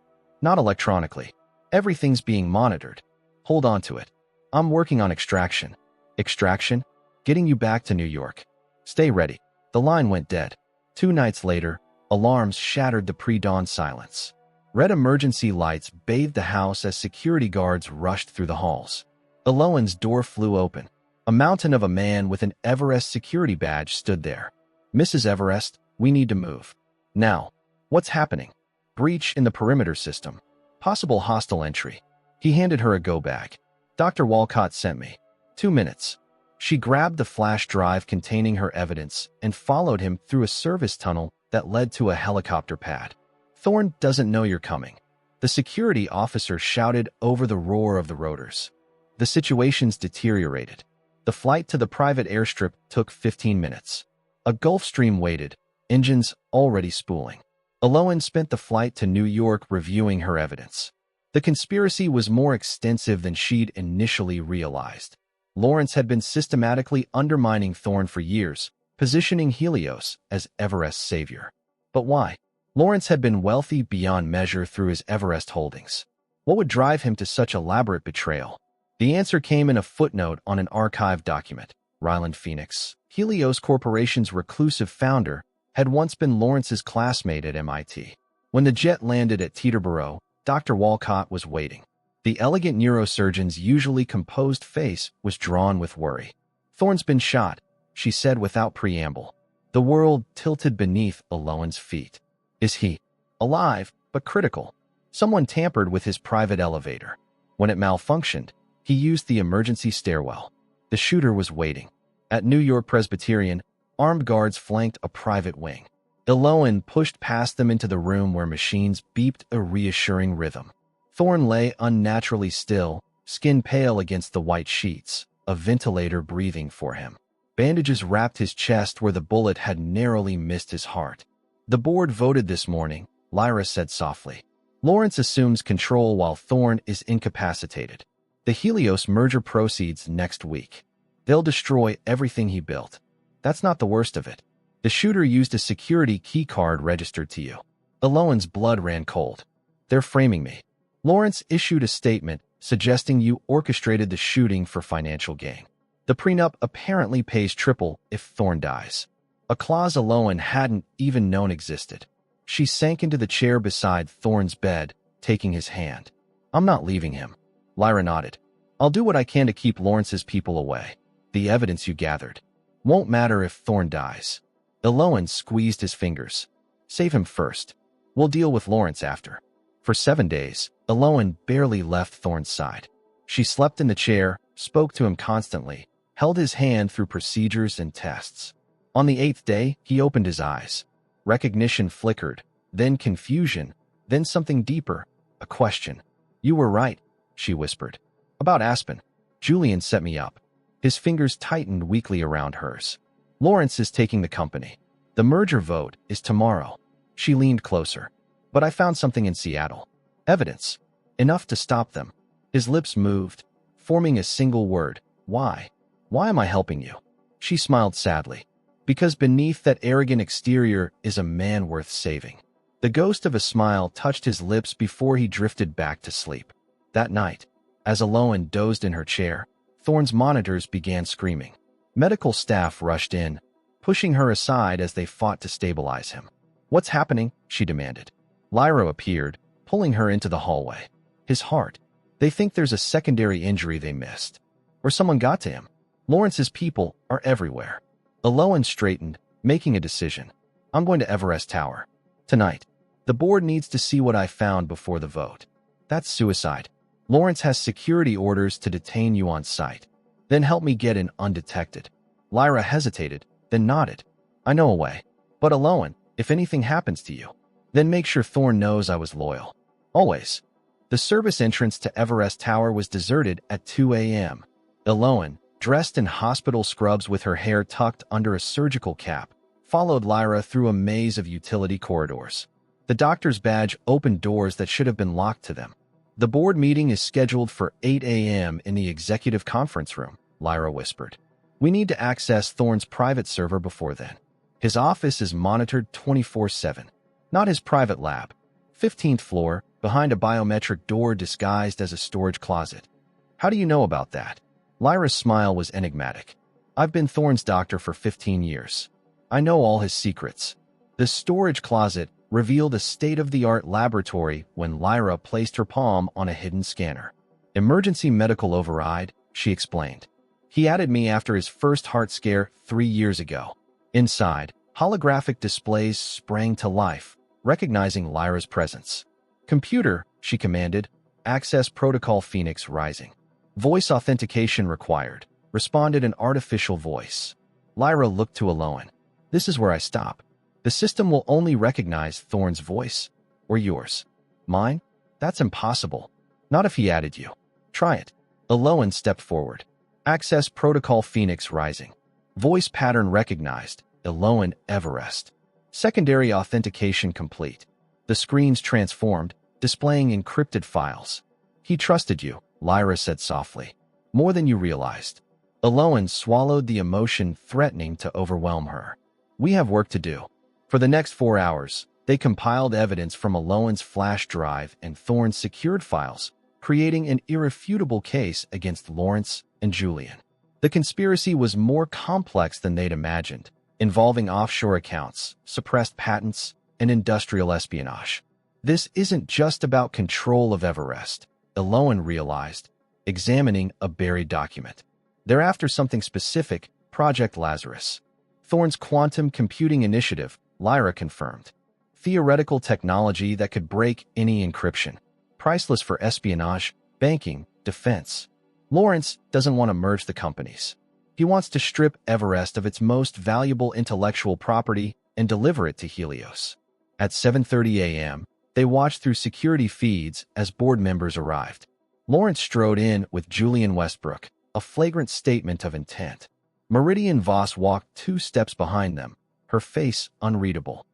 "Not electronically. Everything's being monitored. Hold on to it. I'm working on extraction." "Extraction?" "Getting you back to New York. Stay ready." The line went dead. 2 nights later, alarms shattered the pre-dawn silence. Red emergency lights bathed the house as security guards rushed through the halls. Eloan's door flew open. A mountain of a man with an Everest security badge stood there. "Mrs. Everest, we need to move. Now." "What's happening?" "Breach in the perimeter system. Possible hostile entry." He handed her a go bag. "Dr. Walcott sent me. 2 minutes." She grabbed the flash drive containing her evidence and followed him through a service tunnel that led to a helicopter pad. "Thorne doesn't know you're coming," the security officer shouted over the roar of the rotors. The situation's deteriorated. The flight to the private airstrip took 15 minutes. A Gulfstream waited, engines already spooling. Eloan spent the flight to New York reviewing her evidence. The conspiracy was more extensive than she'd initially realized. Lawrence had been systematically undermining Thorne for years, positioning Helios as Everest's savior. But why? Lawrence had been wealthy beyond measure through his Everest holdings. What would drive him to such elaborate betrayal? The answer came in a footnote on an archived document. Ryland Phoenix, Helios Corporation's reclusive founder, had once been Lawrence's classmate at MIT. When the jet landed at Teterboro, Dr. Walcott was waiting. The elegant neurosurgeon's usually composed face was drawn with worry. "Thorne's been shot," she said without preamble. The world tilted beneath Eloan's feet. "Is he alive, but critical?" Someone tampered with his private elevator. When it malfunctioned, he used the emergency stairwell. The shooter was waiting. At New York Presbyterian, armed guards flanked a private wing. Eloan pushed past them into the room where machines beeped a reassuring rhythm. Thorne lay unnaturally still, skin pale against the white sheets, a ventilator breathing for him. Bandages wrapped his chest where the bullet had narrowly missed his heart. "The board voted this morning," Lyra said softly. "Lawrence assumes control while Thorne is incapacitated. The Helios merger proceeds next week. They'll destroy everything he built. That's not the worst of it. The shooter used a security key card registered to you." Eloan's blood ran cold. "They're framing me." Lawrence issued a statement suggesting you orchestrated the shooting for financial gain. The prenup apparently pays triple if Thorne dies. A clause Eloan hadn't even known existed. She sank into the chair beside Thorne's bed, taking his hand. "I'm not leaving him." Lyra nodded. "I'll do what I can to keep Lawrence's people away. The evidence you gathered won't matter if Thorne dies." Eloan squeezed his fingers. "Save him first. We'll deal with Lawrence after." For 7 days, Eloan barely left Thorne's side. She slept in the chair, spoke to him constantly, held his hand through procedures and tests. On the 8th day, he opened his eyes. Recognition flickered, then confusion, then something deeper, a question. "You were right," she whispered. "About Aspen. Julian set me up." His fingers tightened weakly around hers. "Lawrence is taking the company. The merger vote is tomorrow." She leaned closer. "But I found something in Seattle. Evidence. Enough to stop them." His lips moved, forming a single word. "Why? Why am I helping you?" She smiled sadly. "Because beneath that arrogant exterior is a man worth saving." The ghost of a smile touched his lips before he drifted back to sleep. That night, as Eloan dozed in her chair, Thorne's monitors began screaming. Medical staff rushed in, pushing her aside as they fought to stabilize him. "What's happening?" she demanded. Lyra appeared, pulling her into the hallway. "His heart. They think there's a secondary injury they missed. Or someone got to him. Lawrence's people are everywhere." Eloan straightened, making a decision. "I'm going to Everest Tower. Tonight. The board needs to see what I found before the vote." "That's suicide. Lawrence has security orders to detain you on site. Then help me get in undetected." Lyra hesitated, then nodded. "I know a way. But Eloan, if anything happens to you, then make sure Thorne knows I was loyal. Always." The service entrance to Everest Tower was deserted at 2 a.m. Eloan, dressed in hospital scrubs with her hair tucked under a surgical cap, followed Lyra through a maze of utility corridors. The doctor's badge opened doors that should have been locked to them. "The board meeting is scheduled for 8 a.m. in the executive conference room," Lyra whispered. "We need to access Thorne's private server before then. His office is monitored 24/7. Not his private lab. 15th floor, behind a biometric door disguised as a storage closet." "How do you know about that?" Lyra's smile was enigmatic. "I've been Thorne's doctor for 15 years. I know all his secrets. The storage closet revealed a state-of-the-art laboratory when Lyra placed her palm on a hidden scanner. Emergency medical override, she explained. He added me after his first heart scare 3 years ago. Inside, holographic displays sprang to life, recognizing Lyra's presence. Computer, she commanded, access protocol Phoenix rising. Voice authentication required, responded an artificial voice. Lyra looked to Aloan. This is where I stop. The system will only recognize Thorn's voice. Or yours. Mine? That's impossible. Not if he added you. Try it. Aloan stepped forward. Access protocol Phoenix rising. Voice pattern recognized. Aloan Everest. Secondary authentication complete. The screens transformed, displaying encrypted files. He trusted you, Lyra said softly. More than you realized. Aloan swallowed the emotion threatening to overwhelm her. We have work to do. For the next 4 hours, they compiled evidence from Aloan's flash drive and Thorn's secured files, creating an irrefutable case against Lawrence and Julian. The conspiracy was more complex than they'd imagined, involving offshore accounts, suppressed patents, and industrial espionage. This isn't just about control of Everest, Aloan realized, examining a buried document. They're after something specific, Project Lazarus. Thorn's quantum computing initiative, Lyra confirmed. Theoretical technology that could break any encryption. Priceless for espionage, banking, defense. Lawrence doesn't want to merge the companies. He wants to strip Everest of its most valuable intellectual property and deliver it to Helios. At 7:30 a.m., they watched through security feeds as board members arrived. Lawrence strode in with Julian Westbrook, a flagrant statement of intent. Meridian Voss walked 2 steps behind them, her face unreadable.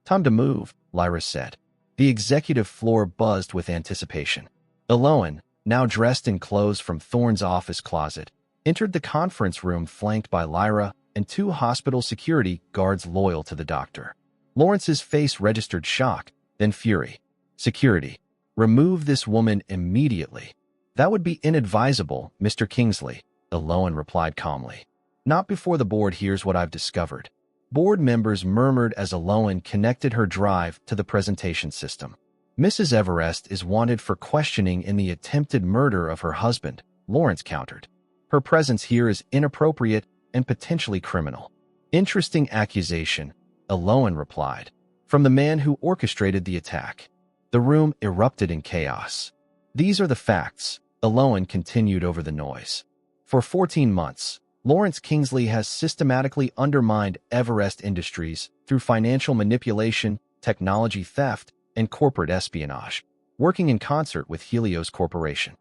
Time to move, Lyra said. The executive floor buzzed with anticipation. Aloan, now dressed in clothes from Thorn's office closet, entered the conference room flanked by Lyra and 2 hospital security guards loyal to the doctor. Lawrence's face registered shock, then fury. Security. Remove this woman immediately. That would be inadvisable, Mr. Kingsley, Aloan replied calmly. Not before the board hears what I've discovered. Board members murmured as Aloan connected her drive to the presentation system. Mrs. Everest is wanted for questioning in the attempted murder of her husband, Lawrence countered. Her presence here is inappropriate and potentially criminal. Interesting accusation, Aloan replied, from the man who orchestrated the attack. The room erupted in chaos. These are the facts, Aloan continued over the noise. For 14 months, Lawrence Kingsley has systematically undermined Everest Industries through financial manipulation, technology theft, and corporate espionage, working in concert with Helios Corporation.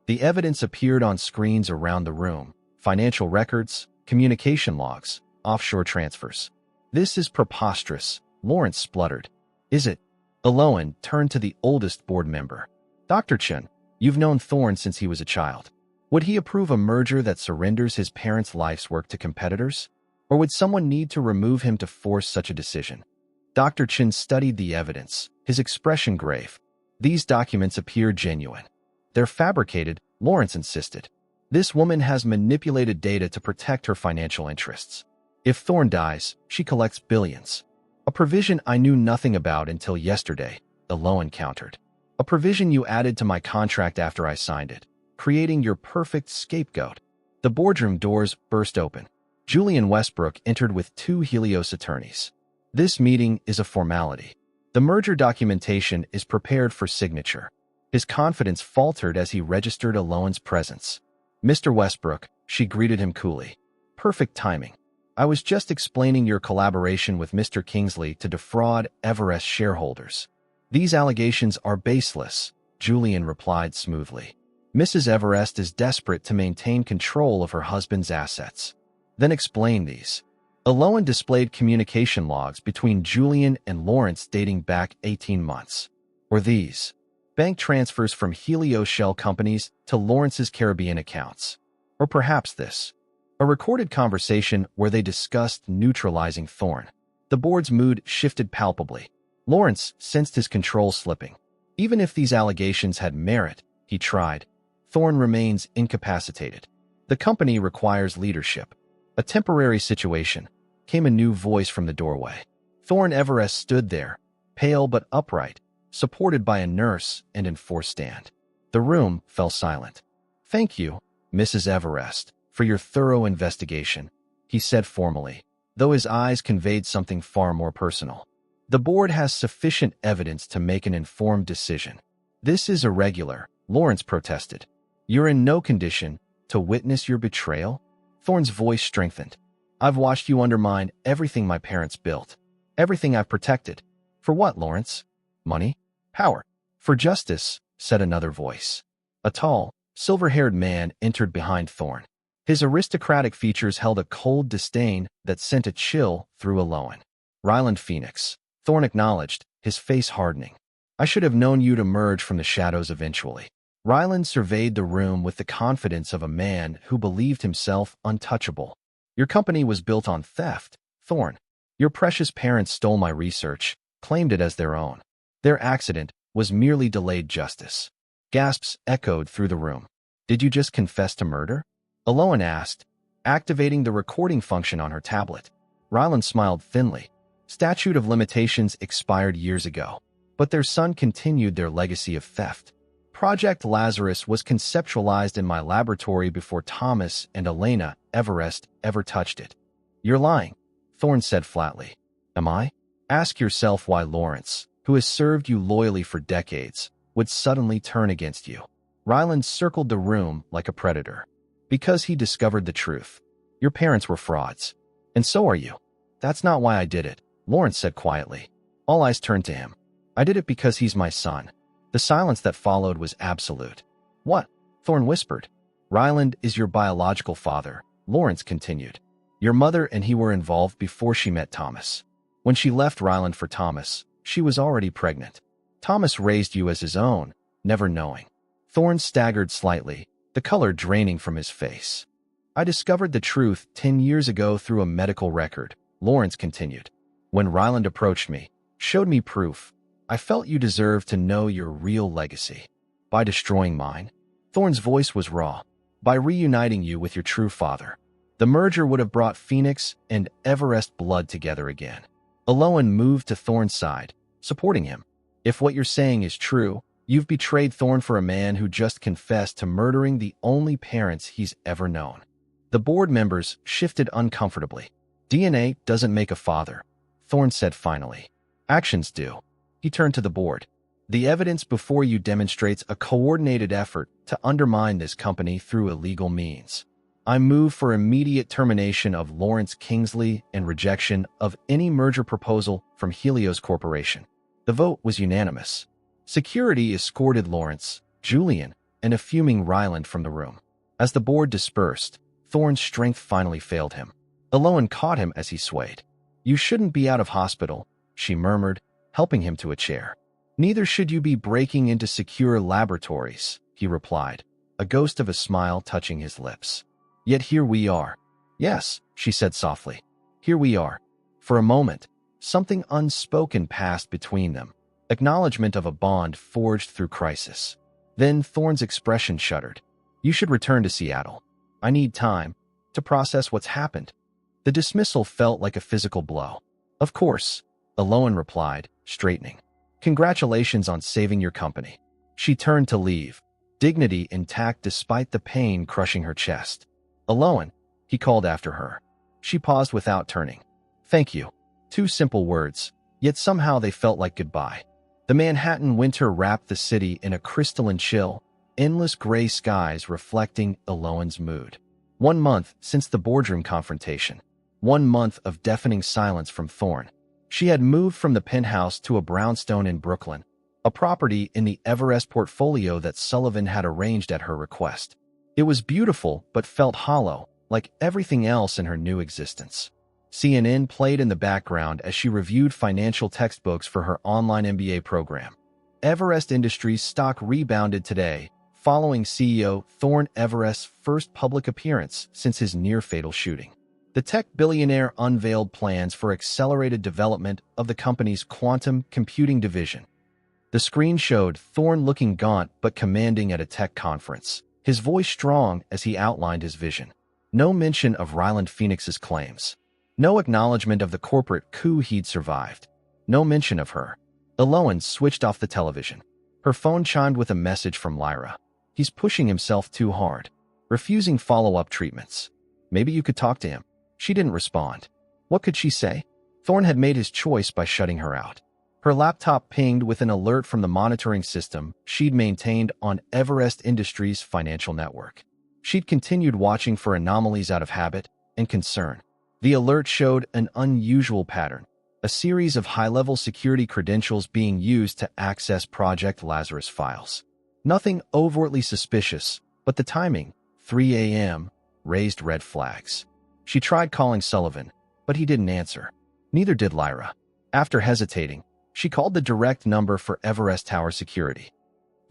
The evidence appeared on screens around the room: financial records, communication logs, offshore transfers. This is preposterous, Lawrence spluttered. Is it? Aloan turned to the oldest board member. Dr. Chen, you've known Thorn since he was a child. Would he approve a merger that surrenders his parents' life's work to competitors? Or would someone need to remove him to force such a decision? Dr. Chen studied the evidence, his expression grave. These documents appear genuine. They're fabricated, Lawrence insisted. This woman has manipulated data to protect her financial interests. If Thorn dies, she collects billions. A provision I knew nothing about until yesterday, Aloan countered. A provision you added to my contract after I signed it, creating your perfect scapegoat. The boardroom doors burst open. Julian Westbrook entered with 2 Helios attorneys. This meeting is a formality. The merger documentation is prepared for signature. His confidence faltered as he registered Aloan's presence. Mr. Westbrook, she greeted him coolly. Perfect timing. I was just explaining your collaboration with Mr. Kingsley to defraud Everest shareholders. These allegations are baseless, Julian replied smoothly. Mrs. Everest is desperate to maintain control of her husband's assets. Then explain these. Aloan displayed communication logs between Julian and Lawrence dating back 18 months. Or these. Bank transfers from Helios shell companies to Lawrence's Caribbean accounts. Or perhaps this. A recorded conversation where they discussed neutralizing Thorn. The board's mood shifted palpably. Lawrence sensed his control slipping. Even if these allegations had merit, he tried. Thorn remains incapacitated. The company requires leadership. A temporary situation. came a new voice from the doorway. Thorne Everest stood there, pale but upright, supported by a nurse and enforced stand. The room fell silent. "Thank you, Mrs. Everest, for your thorough investigation," he said formally, though his eyes conveyed something far more personal. "The board has sufficient evidence to make an informed decision." "This is irregular," Lawrence protested. "You're in no condition to witness your betrayal?" Thorne's voice strengthened. "I've watched you undermine everything my parents built, everything I've protected. For what, Lawrence? Money? Power? For justice," said another voice. A tall, silver-haired man entered behind Thorne. His aristocratic features held a cold disdain that sent a chill through Aloan. "Ryland Phoenix," Thorne acknowledged, his face hardening. "I should have known you'd emerge from the shadows eventually." Ryland surveyed the room with the confidence of a man who believed himself untouchable. "Your company was built on theft, Thorne. Your precious parents stole my research, claimed it as their own. Their accident was merely delayed justice." Gasps echoed through the room. "Did you just confess to murder?" Aloan asked, activating the recording function on her tablet. Ryland smiled thinly. Statute of limitations expired years ago, but their son continued their legacy of theft. Project Lazarus was conceptualized in my laboratory before Thomas and Elena Everest ever touched it. "You're lying," Thorne said flatly. "Am I?" "Ask yourself why Lawrence, who has served you loyally for decades, would suddenly turn against you." Ryland circled the room like a predator. "Because he discovered the truth. Your parents were frauds. And so are you." "That's not why I did it," Lawrence said quietly. All eyes turned to him. "I did it because he's my son." The silence that followed was absolute. "What?" Thorne whispered. "Ryland is your biological father," Lawrence continued. "Your mother and he were involved before she met Thomas. When she left Ryland for Thomas, she was already pregnant. Thomas raised you as his own, never knowing." Thorne staggered slightly, the color draining from his face. "I discovered the truth 10 years ago through a medical record," Lawrence continued. "When Ryland approached me, showed me proof, I felt you deserved to know your real legacy. By destroying mine," Thorne's voice was raw, "by reuniting you with your true father. The merger would have brought Phoenix and Everest blood together again." Aloan moved to Thorne's side, supporting him. "If what you're saying is true, you've betrayed Thorne for a man who just confessed to murdering the only parents he's ever known." The board members shifted uncomfortably. "DNA doesn't make a father," Thorne said finally. "Actions do." He turned to the board. "The evidence before you demonstrates a coordinated effort to undermine this company through illegal means. I move for immediate termination of Lawrence Kingsley and rejection of any merger proposal from Helios Corporation." The vote was unanimous. Security escorted Lawrence, Julian, and a fuming Ryland from the room. As the board dispersed, Thorne's strength finally failed him. Aloan caught him as he swayed. "You shouldn't be out of hospital," she murmured, helping him to a chair. "Neither should you be breaking into secure laboratories," he replied, a ghost of a smile touching his lips. "Yet here we are." "Yes," she said softly. "Here we are." For a moment, something unspoken passed between them, acknowledgement of a bond forged through crisis. Then Thorne's expression shuddered. "You should return to Seattle. I need time to process what's happened." The dismissal felt like a physical blow. "Of course," Aloan replied, straightening. "Congratulations on saving your company." She turned to leave, dignity intact despite the pain crushing her chest. "Aloan," he called after her. She paused without turning. "Thank you." Two simple words, yet somehow they felt like goodbye. The Manhattan winter wrapped the city in a crystalline chill, endless gray skies reflecting Aloan's mood. 1 month since the boardroom confrontation. 1 month of deafening silence from Thorne. She had moved from the penthouse to a brownstone in Brooklyn, a property in the Everest portfolio that Sullivan had arranged at her request. It was beautiful but felt hollow, like everything else in her new existence. CNN played in the background as she reviewed financial textbooks for her online MBA program. Everest Industries stock rebounded today, following CEO Thorne Everest's first public appearance since his near-fatal shooting. The tech billionaire unveiled plans for accelerated development of the company's quantum computing division. The screen showed Thorne looking gaunt but commanding at a tech conference, his voice strong as he outlined his vision. No mention of Ryland Phoenix's claims. No acknowledgement of the corporate coup he'd survived. No mention of her. Eloan switched off the television. Her phone chimed with a message from Lyra. He's pushing himself too hard, refusing follow-up treatments. Maybe you could talk to him. She didn't respond. What could she say? Thorne had made his choice by shutting her out. Her laptop pinged with an alert from the monitoring system she'd maintained on Everest Industries' financial network. She'd continued watching for anomalies out of habit and concern. The alert showed an unusual pattern, a series of high-level security credentials being used to access Project Lazarus files. Nothing overtly suspicious, but the timing, 3 a.m., raised red flags. She tried calling Sullivan, but he didn't answer. Neither did Lyra. After hesitating, she called the direct number for Everest Tower Security.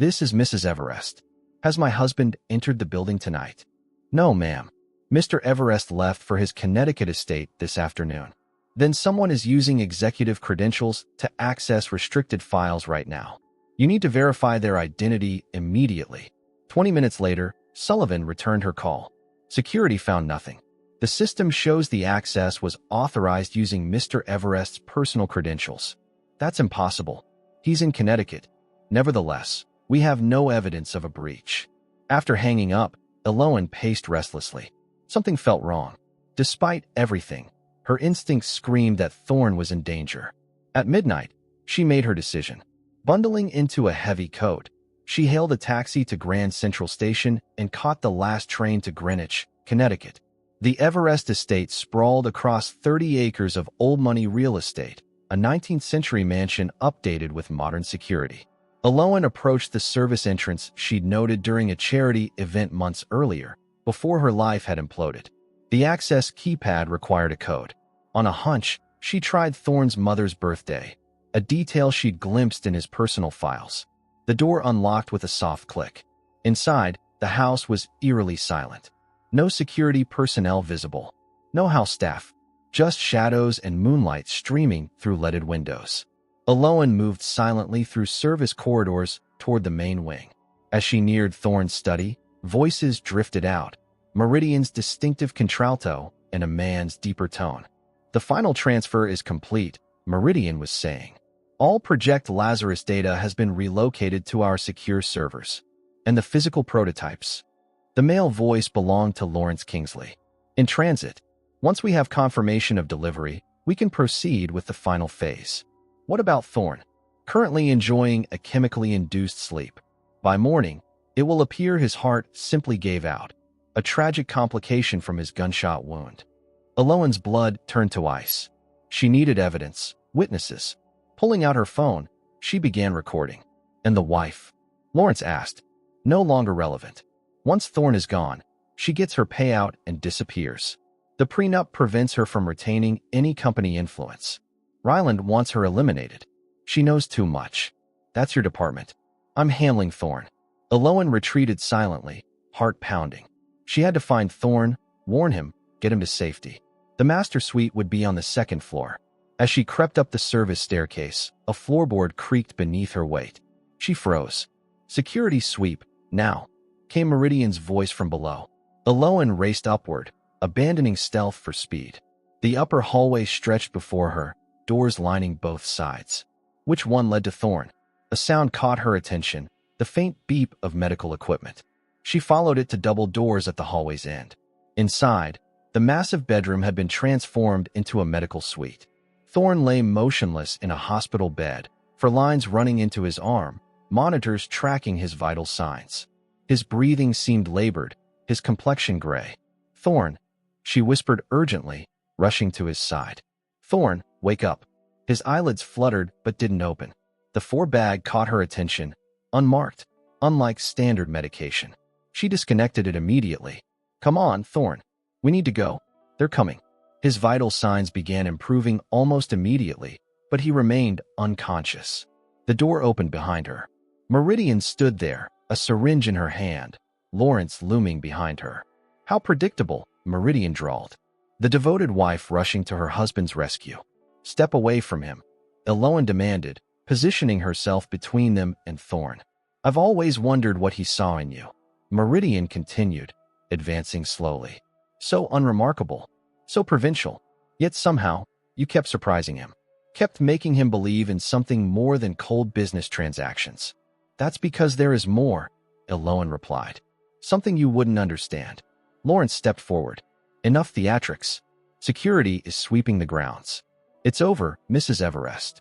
"This is Mrs. Everest. Has my husband entered the building tonight?" "No, ma'am. Mr. Everest left for his Connecticut estate this afternoon." "Then someone is using executive credentials to access restricted files right now. You need to verify their identity immediately." 20 minutes later, Sullivan returned her call. Security found nothing. The system shows the access was authorized using Mr. Everest's personal credentials. That's impossible. He's in Connecticut. Nevertheless, we have no evidence of a breach. After hanging up, Eloan paced restlessly. Something felt wrong. Despite everything, her instincts screamed that Thorne was in danger. At midnight, she made her decision. Bundling into a heavy coat, she hailed a taxi to Grand Central Station and caught the last train to Greenwich, Connecticut. The Everest estate sprawled across 30 acres of old-money real estate, a 19th-century mansion updated with modern security. Eloan approached the service entrance she'd noted during a charity event months earlier, before her life had imploded. The access keypad required a code. On a hunch, she tried Thorne's mother's birthday, a detail she'd glimpsed in his personal files. The door unlocked with a soft click. Inside, the house was eerily silent. No security personnel visible. No house staff. Just shadows and moonlight streaming through leaded windows. Eloan moved silently through service corridors toward the main wing. As she neared Thorne's study, voices drifted out, Meridian's distinctive contralto and a man's deeper tone. "The final transfer is complete," Meridian was saying. "All Project Lazarus data has been relocated to our secure servers. And the physical prototypes." The male voice belonged to Lawrence Kingsley. "In transit. Once we have confirmation of delivery, we can proceed with the final phase." What about Thorne? "Currently enjoying a chemically induced sleep. By morning, it will appear his heart simply gave out, a tragic complication from his gunshot wound." Eloan's blood turned to ice. She needed evidence, witnesses. Pulling out her phone, she began recording. "And the wife?" Lawrence asked. "No longer relevant. Once Thorne is gone, she gets her payout and disappears. The prenup prevents her from retaining any company influence. Ryland wants her eliminated. She knows too much. That's your department. I'm handling Thorne." Eloan retreated silently, heart pounding. She had to find Thorne, warn him, get him to safety. The master suite would be on the second floor. As she crept up the service staircase, a floorboard creaked beneath her weight. She froze. "Security sweep, now," came Meridian's voice from below. Eloan raced upward, abandoning stealth for speed. The upper hallway stretched before her, doors lining both sides. Which one led to Thorne? A sound caught her attention, the faint beep of medical equipment. She followed it to double doors at the hallway's end. Inside, the massive bedroom had been transformed into a medical suite. Thorne lay motionless in a hospital bed, for lines running into his arm, monitors tracking his vital signs. His breathing seemed labored, his complexion gray. "Thorne," she whispered urgently, rushing to his side. "Thorne, wake up." His eyelids fluttered but didn't open. The 4-bag caught her attention, unmarked, unlike standard medication. She disconnected it immediately. "Come on, Thorne. We need to go. They're coming." His vital signs began improving almost immediately, but he remained unconscious. The door opened behind her. Meridian stood there, a syringe in her hand, Lawrence looming behind her. "How predictable," Meridian drawled. The devoted wife rushing to her husband's rescue. "Step away from him," Eloan demanded, positioning herself between them and Thorne. "I've always wondered what he saw in you." Meridian continued, advancing slowly. "So unremarkable, so provincial. Yet somehow, you kept surprising him, kept making him believe in something more than cold business transactions. That's because there is more, Eloan replied. Something you wouldn't understand. Lawrence stepped forward. Enough theatrics. Security is sweeping the grounds. It's over, Mrs. Everest.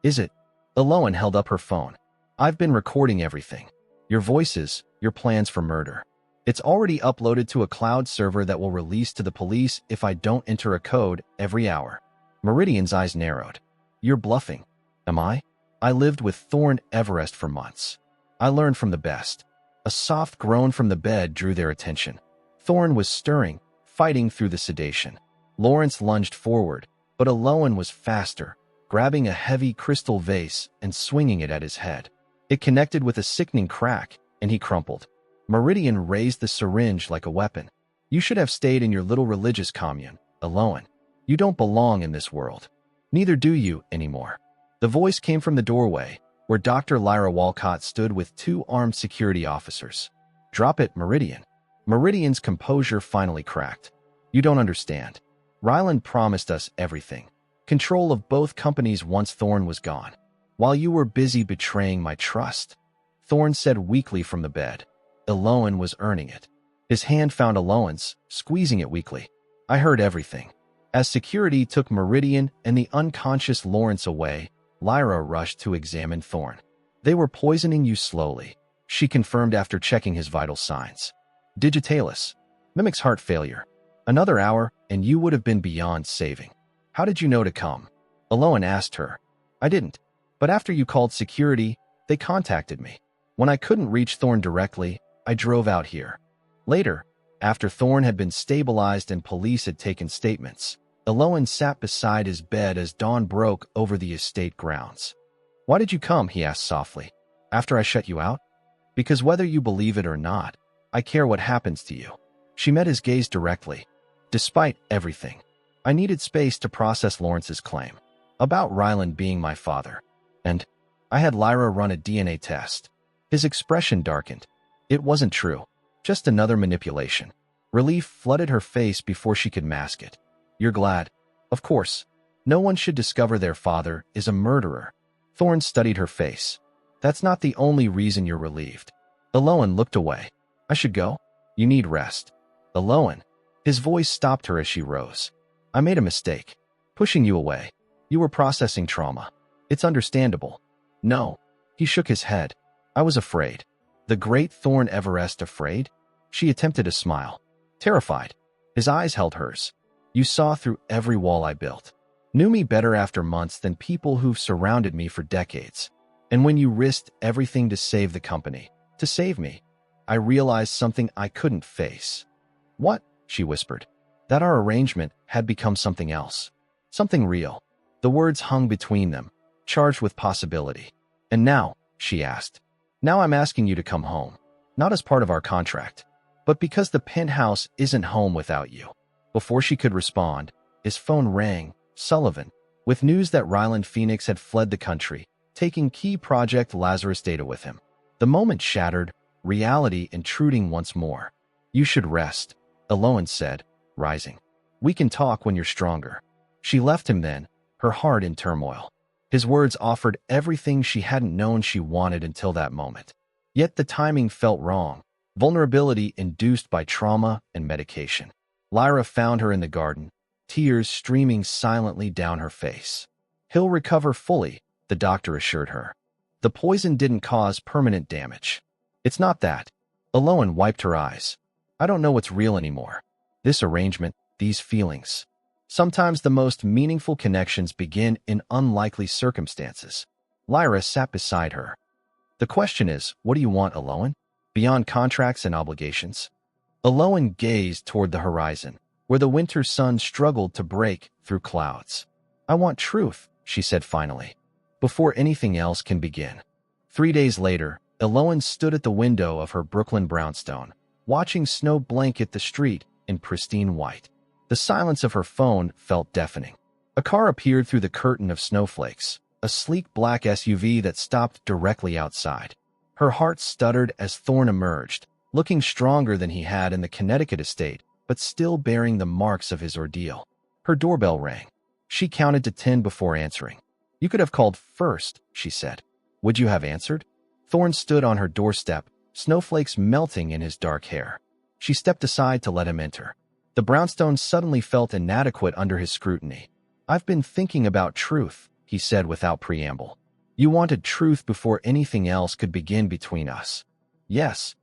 Is it? Eloan held up her phone. I've been recording everything. Your voices, your plans for murder. It's already uploaded to a cloud server that will release to the police if I don't enter a code every hour. Meridian's eyes narrowed. You're bluffing. Am I? I lived with Thorne Everest for months. I learned from the best. A soft groan from the bed drew their attention. Thorne was stirring, fighting through the sedation. Lawrence lunged forward, but Eloan was faster, grabbing a heavy crystal vase and swinging it at his head. It connected with a sickening crack, and he crumpled. Meridian raised the syringe like a weapon. You should have stayed in your little religious commune, Eloan. You don't belong in this world. Neither do you anymore. The voice came from the doorway, where Dr. Lyra Walcott stood with 2 armed security officers. Drop it, Meridian. Meridian's composure finally cracked. You don't understand. Ryland promised us everything. Control of both companies once Thorne was gone. While you were busy betraying my trust, Thorne said weakly from the bed. Eloan was earning it. His hand found Eloan's, squeezing it weakly. I heard everything. As security took Meridian and the unconscious Lawrence away, Lyra rushed to examine Thorne. They were poisoning you slowly, she confirmed after checking his vital signs. Digitalis. Mimic's heart failure. Another hour, and you would have been beyond saving. How did you know to come? Eloan asked her. I didn't. But after you called security, they contacted me. When I couldn't reach Thorne directly, I drove out here. Later, after Thorne had been stabilized and police had taken statements, Eloan sat beside his bed as dawn broke over the estate grounds. Why did you come? He asked softly. After I shut you out? Because whether you believe it or not, I care what happens to you. She met his gaze directly. Despite everything, I needed space to process Lawrence's claim about Ryland being my father. And I had Lyra run a DNA test. His expression darkened. It wasn't true. Just another manipulation. Relief flooded her face before she could mask it. You're glad? Of course. No one should discover their father is a murderer. Thorne studied her face. That's not the only reason you're relieved. Eloan looked away. I should go? You need rest. Eloan. His voice stopped her as she rose. I made a mistake. Pushing you away. You were processing trauma. It's understandable. No. He shook his head. I was afraid. The great Thorne Everest afraid? She attempted a smile. Terrified. His eyes held hers. You saw through every wall I built. Knew me better after months than people who've surrounded me for decades. And when you risked everything to save the company, to save me, I realized something I couldn't face. What? She whispered. That our arrangement had become something else. Something real. The words hung between them, charged with possibility. And now, she asked. Now I'm asking you to come home. Not as part of our contract, but because the penthouse isn't home without you. Before she could respond, his phone rang. Sullivan, with news that Ryland Phoenix had fled the country, taking key Project Lazarus data with him. The moment shattered, reality intruding once more. You should rest, Eloan said, rising. We can talk when you're stronger. She left him then, her heart in turmoil. His words offered everything she hadn't known she wanted until that moment. Yet the timing felt wrong, vulnerability induced by trauma and medication. Lyra found her in the garden, tears streaming silently down her face. He'll recover fully, the doctor assured her. The poison didn't cause permanent damage. It's not that. Eloan wiped her eyes. I don't know what's real anymore. This arrangement, these feelings. Sometimes the most meaningful connections begin in unlikely circumstances. Lyra sat beside her. The question is, what do you want, Eloan? Beyond contracts and obligations? Eloan gazed toward the horizon, where the winter sun struggled to break through clouds. I want truth, she said finally, before anything else can begin. 3 days later, Eloan stood at the window of her Brooklyn brownstone, watching snow blanket the street in pristine white. The silence of her phone felt deafening. A car appeared through the curtain of snowflakes, a sleek black SUV that stopped directly outside. Her heart stuttered as Thorne emerged, looking stronger than he had in the Connecticut estate, but still bearing the marks of his ordeal. Her doorbell rang. She counted to 10 before answering. "You could have called first," she said. "Would you have answered?" Thorne stood on her doorstep, snowflakes melting in his dark hair. She stepped aside to let him enter. The brownstone suddenly felt inadequate under his scrutiny. "I've been thinking about truth," he said without preamble. "You wanted truth before anything else could begin between us." "Yes."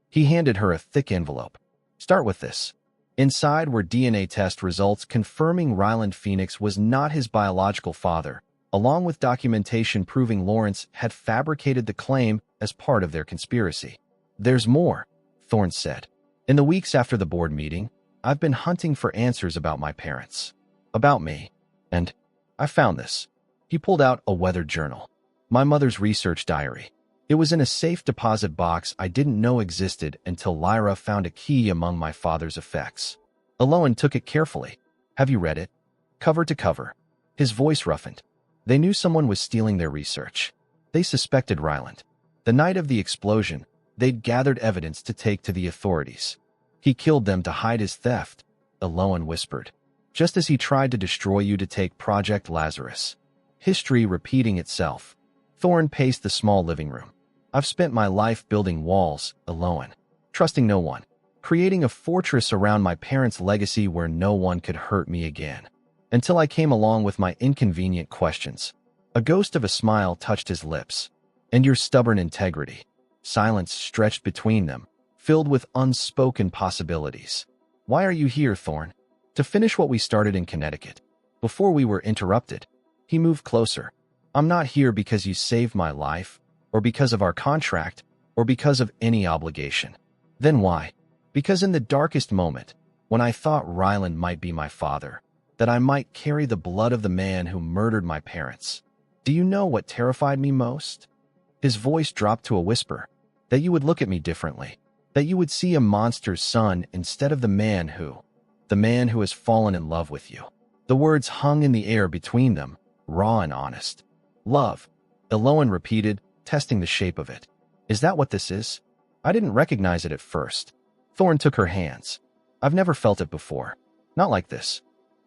He handed her a thick envelope. "Start with this." Inside were DNA test results confirming Ryland Phoenix was not his biological father, along with documentation proving Lawrence had fabricated the claim as part of their conspiracy. "There's more," Thorne said. "In the weeks after the board meeting, I've been hunting for answers about my parents, about me, and I found this." He pulled out a weathered journal. "My mother's research diary. It was in a safe deposit box I didn't know existed until Lyra found a key among my father's effects." Aloan took it carefully. "Have you read it? Cover to cover?" His voice roughened. They knew someone was stealing their research. They suspected Ryland. The night of the explosion, they'd gathered evidence to take to the authorities. "He killed them to hide his theft," Aloan whispered. "Just as he tried to destroy you to take Project Lazarus." History repeating itself. Thorne paced the small living room. "I've spent my life building walls, Aloan, trusting no one, creating a fortress around my parents' legacy where no one could hurt me again. Until I came along with my inconvenient questions." A ghost of a smile touched his lips. "And your stubborn integrity." Silence stretched between them, filled with unspoken possibilities. "Why are you here, Thorne?" "To finish what we started in Connecticut." Before we were interrupted, he moved closer. "I'm not here because you saved my life, or because of our contract, or because of any obligation." "Then why?" "Because in the darkest moment, when I thought Ryland might be my father, that I might carry the blood of the man who murdered my parents. Do you know what terrified me most?" His voice dropped to a whisper. "That you would look at me differently. That you would see a monster's son instead of the man who has fallen in love with you." The words hung in the air between them, raw and honest. "Love," Aloan repeated, testing the shape of it. "Is that what this is?" "I didn't recognize it at first." Thorne took her hands. "I've never felt it before. Not like this.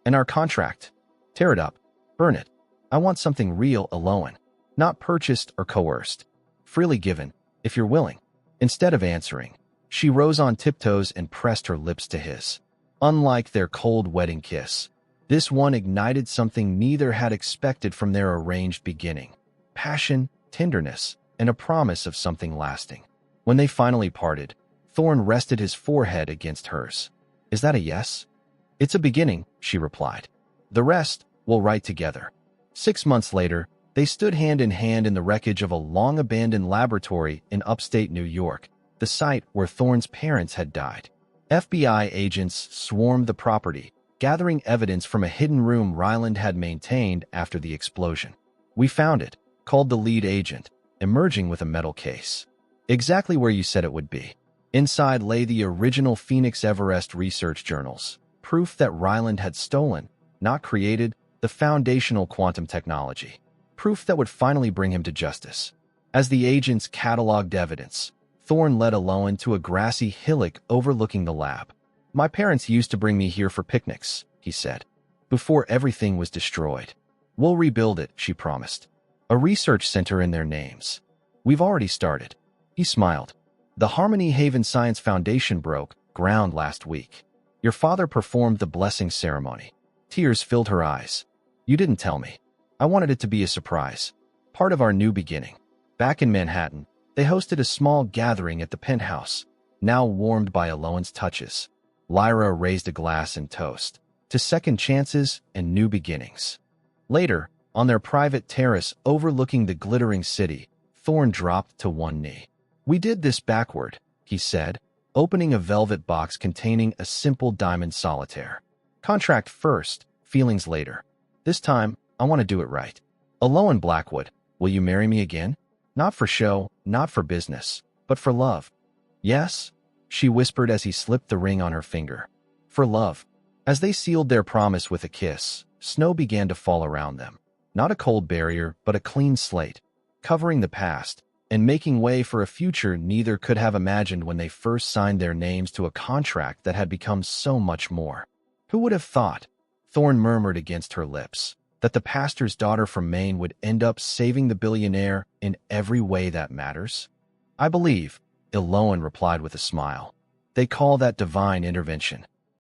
And our contract. Tear it up. Burn it. I want something real, Aloan. Not purchased or coerced. Freely given, if you're willing." Instead of answering, she rose on tiptoes and pressed her lips to his. Unlike their cold wedding kiss, this one ignited something neither had expected from their arranged beginning. Passion, tenderness, and a promise of something lasting. When they finally parted, Thorne rested his forehead against hers. "Is that a yes?" "It's a beginning," she replied. "The rest we'll write together." 6 months later, they stood hand in hand in the wreckage of a long-abandoned laboratory in upstate New York, the site where Thorne's parents had died. FBI agents swarmed the property, gathering evidence from a hidden room Ryland had maintained after the explosion. "We found it," called the lead agent, emerging with a metal case. "Exactly where you said it would be." Inside lay the original Phoenix Everest research journals, proof that Ryland had stolen, not created, the foundational quantum technology. Proof that would finally bring him to justice. As the agents cataloged evidence, Thorne led Aloan to a grassy hillock overlooking the lab. "My parents used to bring me here for picnics," he said, "before everything was destroyed. We'll rebuild it," she promised. "A research center in their names. We've already started." He smiled. "The Harmony Haven Science Foundation broke ground last week. Your father performed the blessing ceremony." Tears filled her eyes. "You didn't tell me. I wanted it to be a surprise. Part of our new beginning." Back in Manhattan, they hosted a small gathering at the penthouse, now warmed by Aloan's touches. Lyra raised a glass in toast to second chances and new beginnings. Later, on their private terrace overlooking the glittering city, Thorne dropped to one knee. "We did this backward," he said, opening a velvet box containing a simple diamond solitaire. "Contract first, feelings later. This time, I want to do it right. Aloan Blackwood, will you marry me again? Not for show, not for business, but for love." "Yes," she whispered as he slipped the ring on her finger. "For love." As they sealed their promise with a kiss, snow began to fall around them. Not a cold barrier, but a clean slate, covering the past and making way for a future neither could have imagined when they first signed their names to a contract that had become so much more. Who would have thought? Thorn murmured against her lips that the pastor's daughter from Maine would end up saving the billionaire in every way that matters. I believe, Iloan replied with a smile. They call that divine intervention.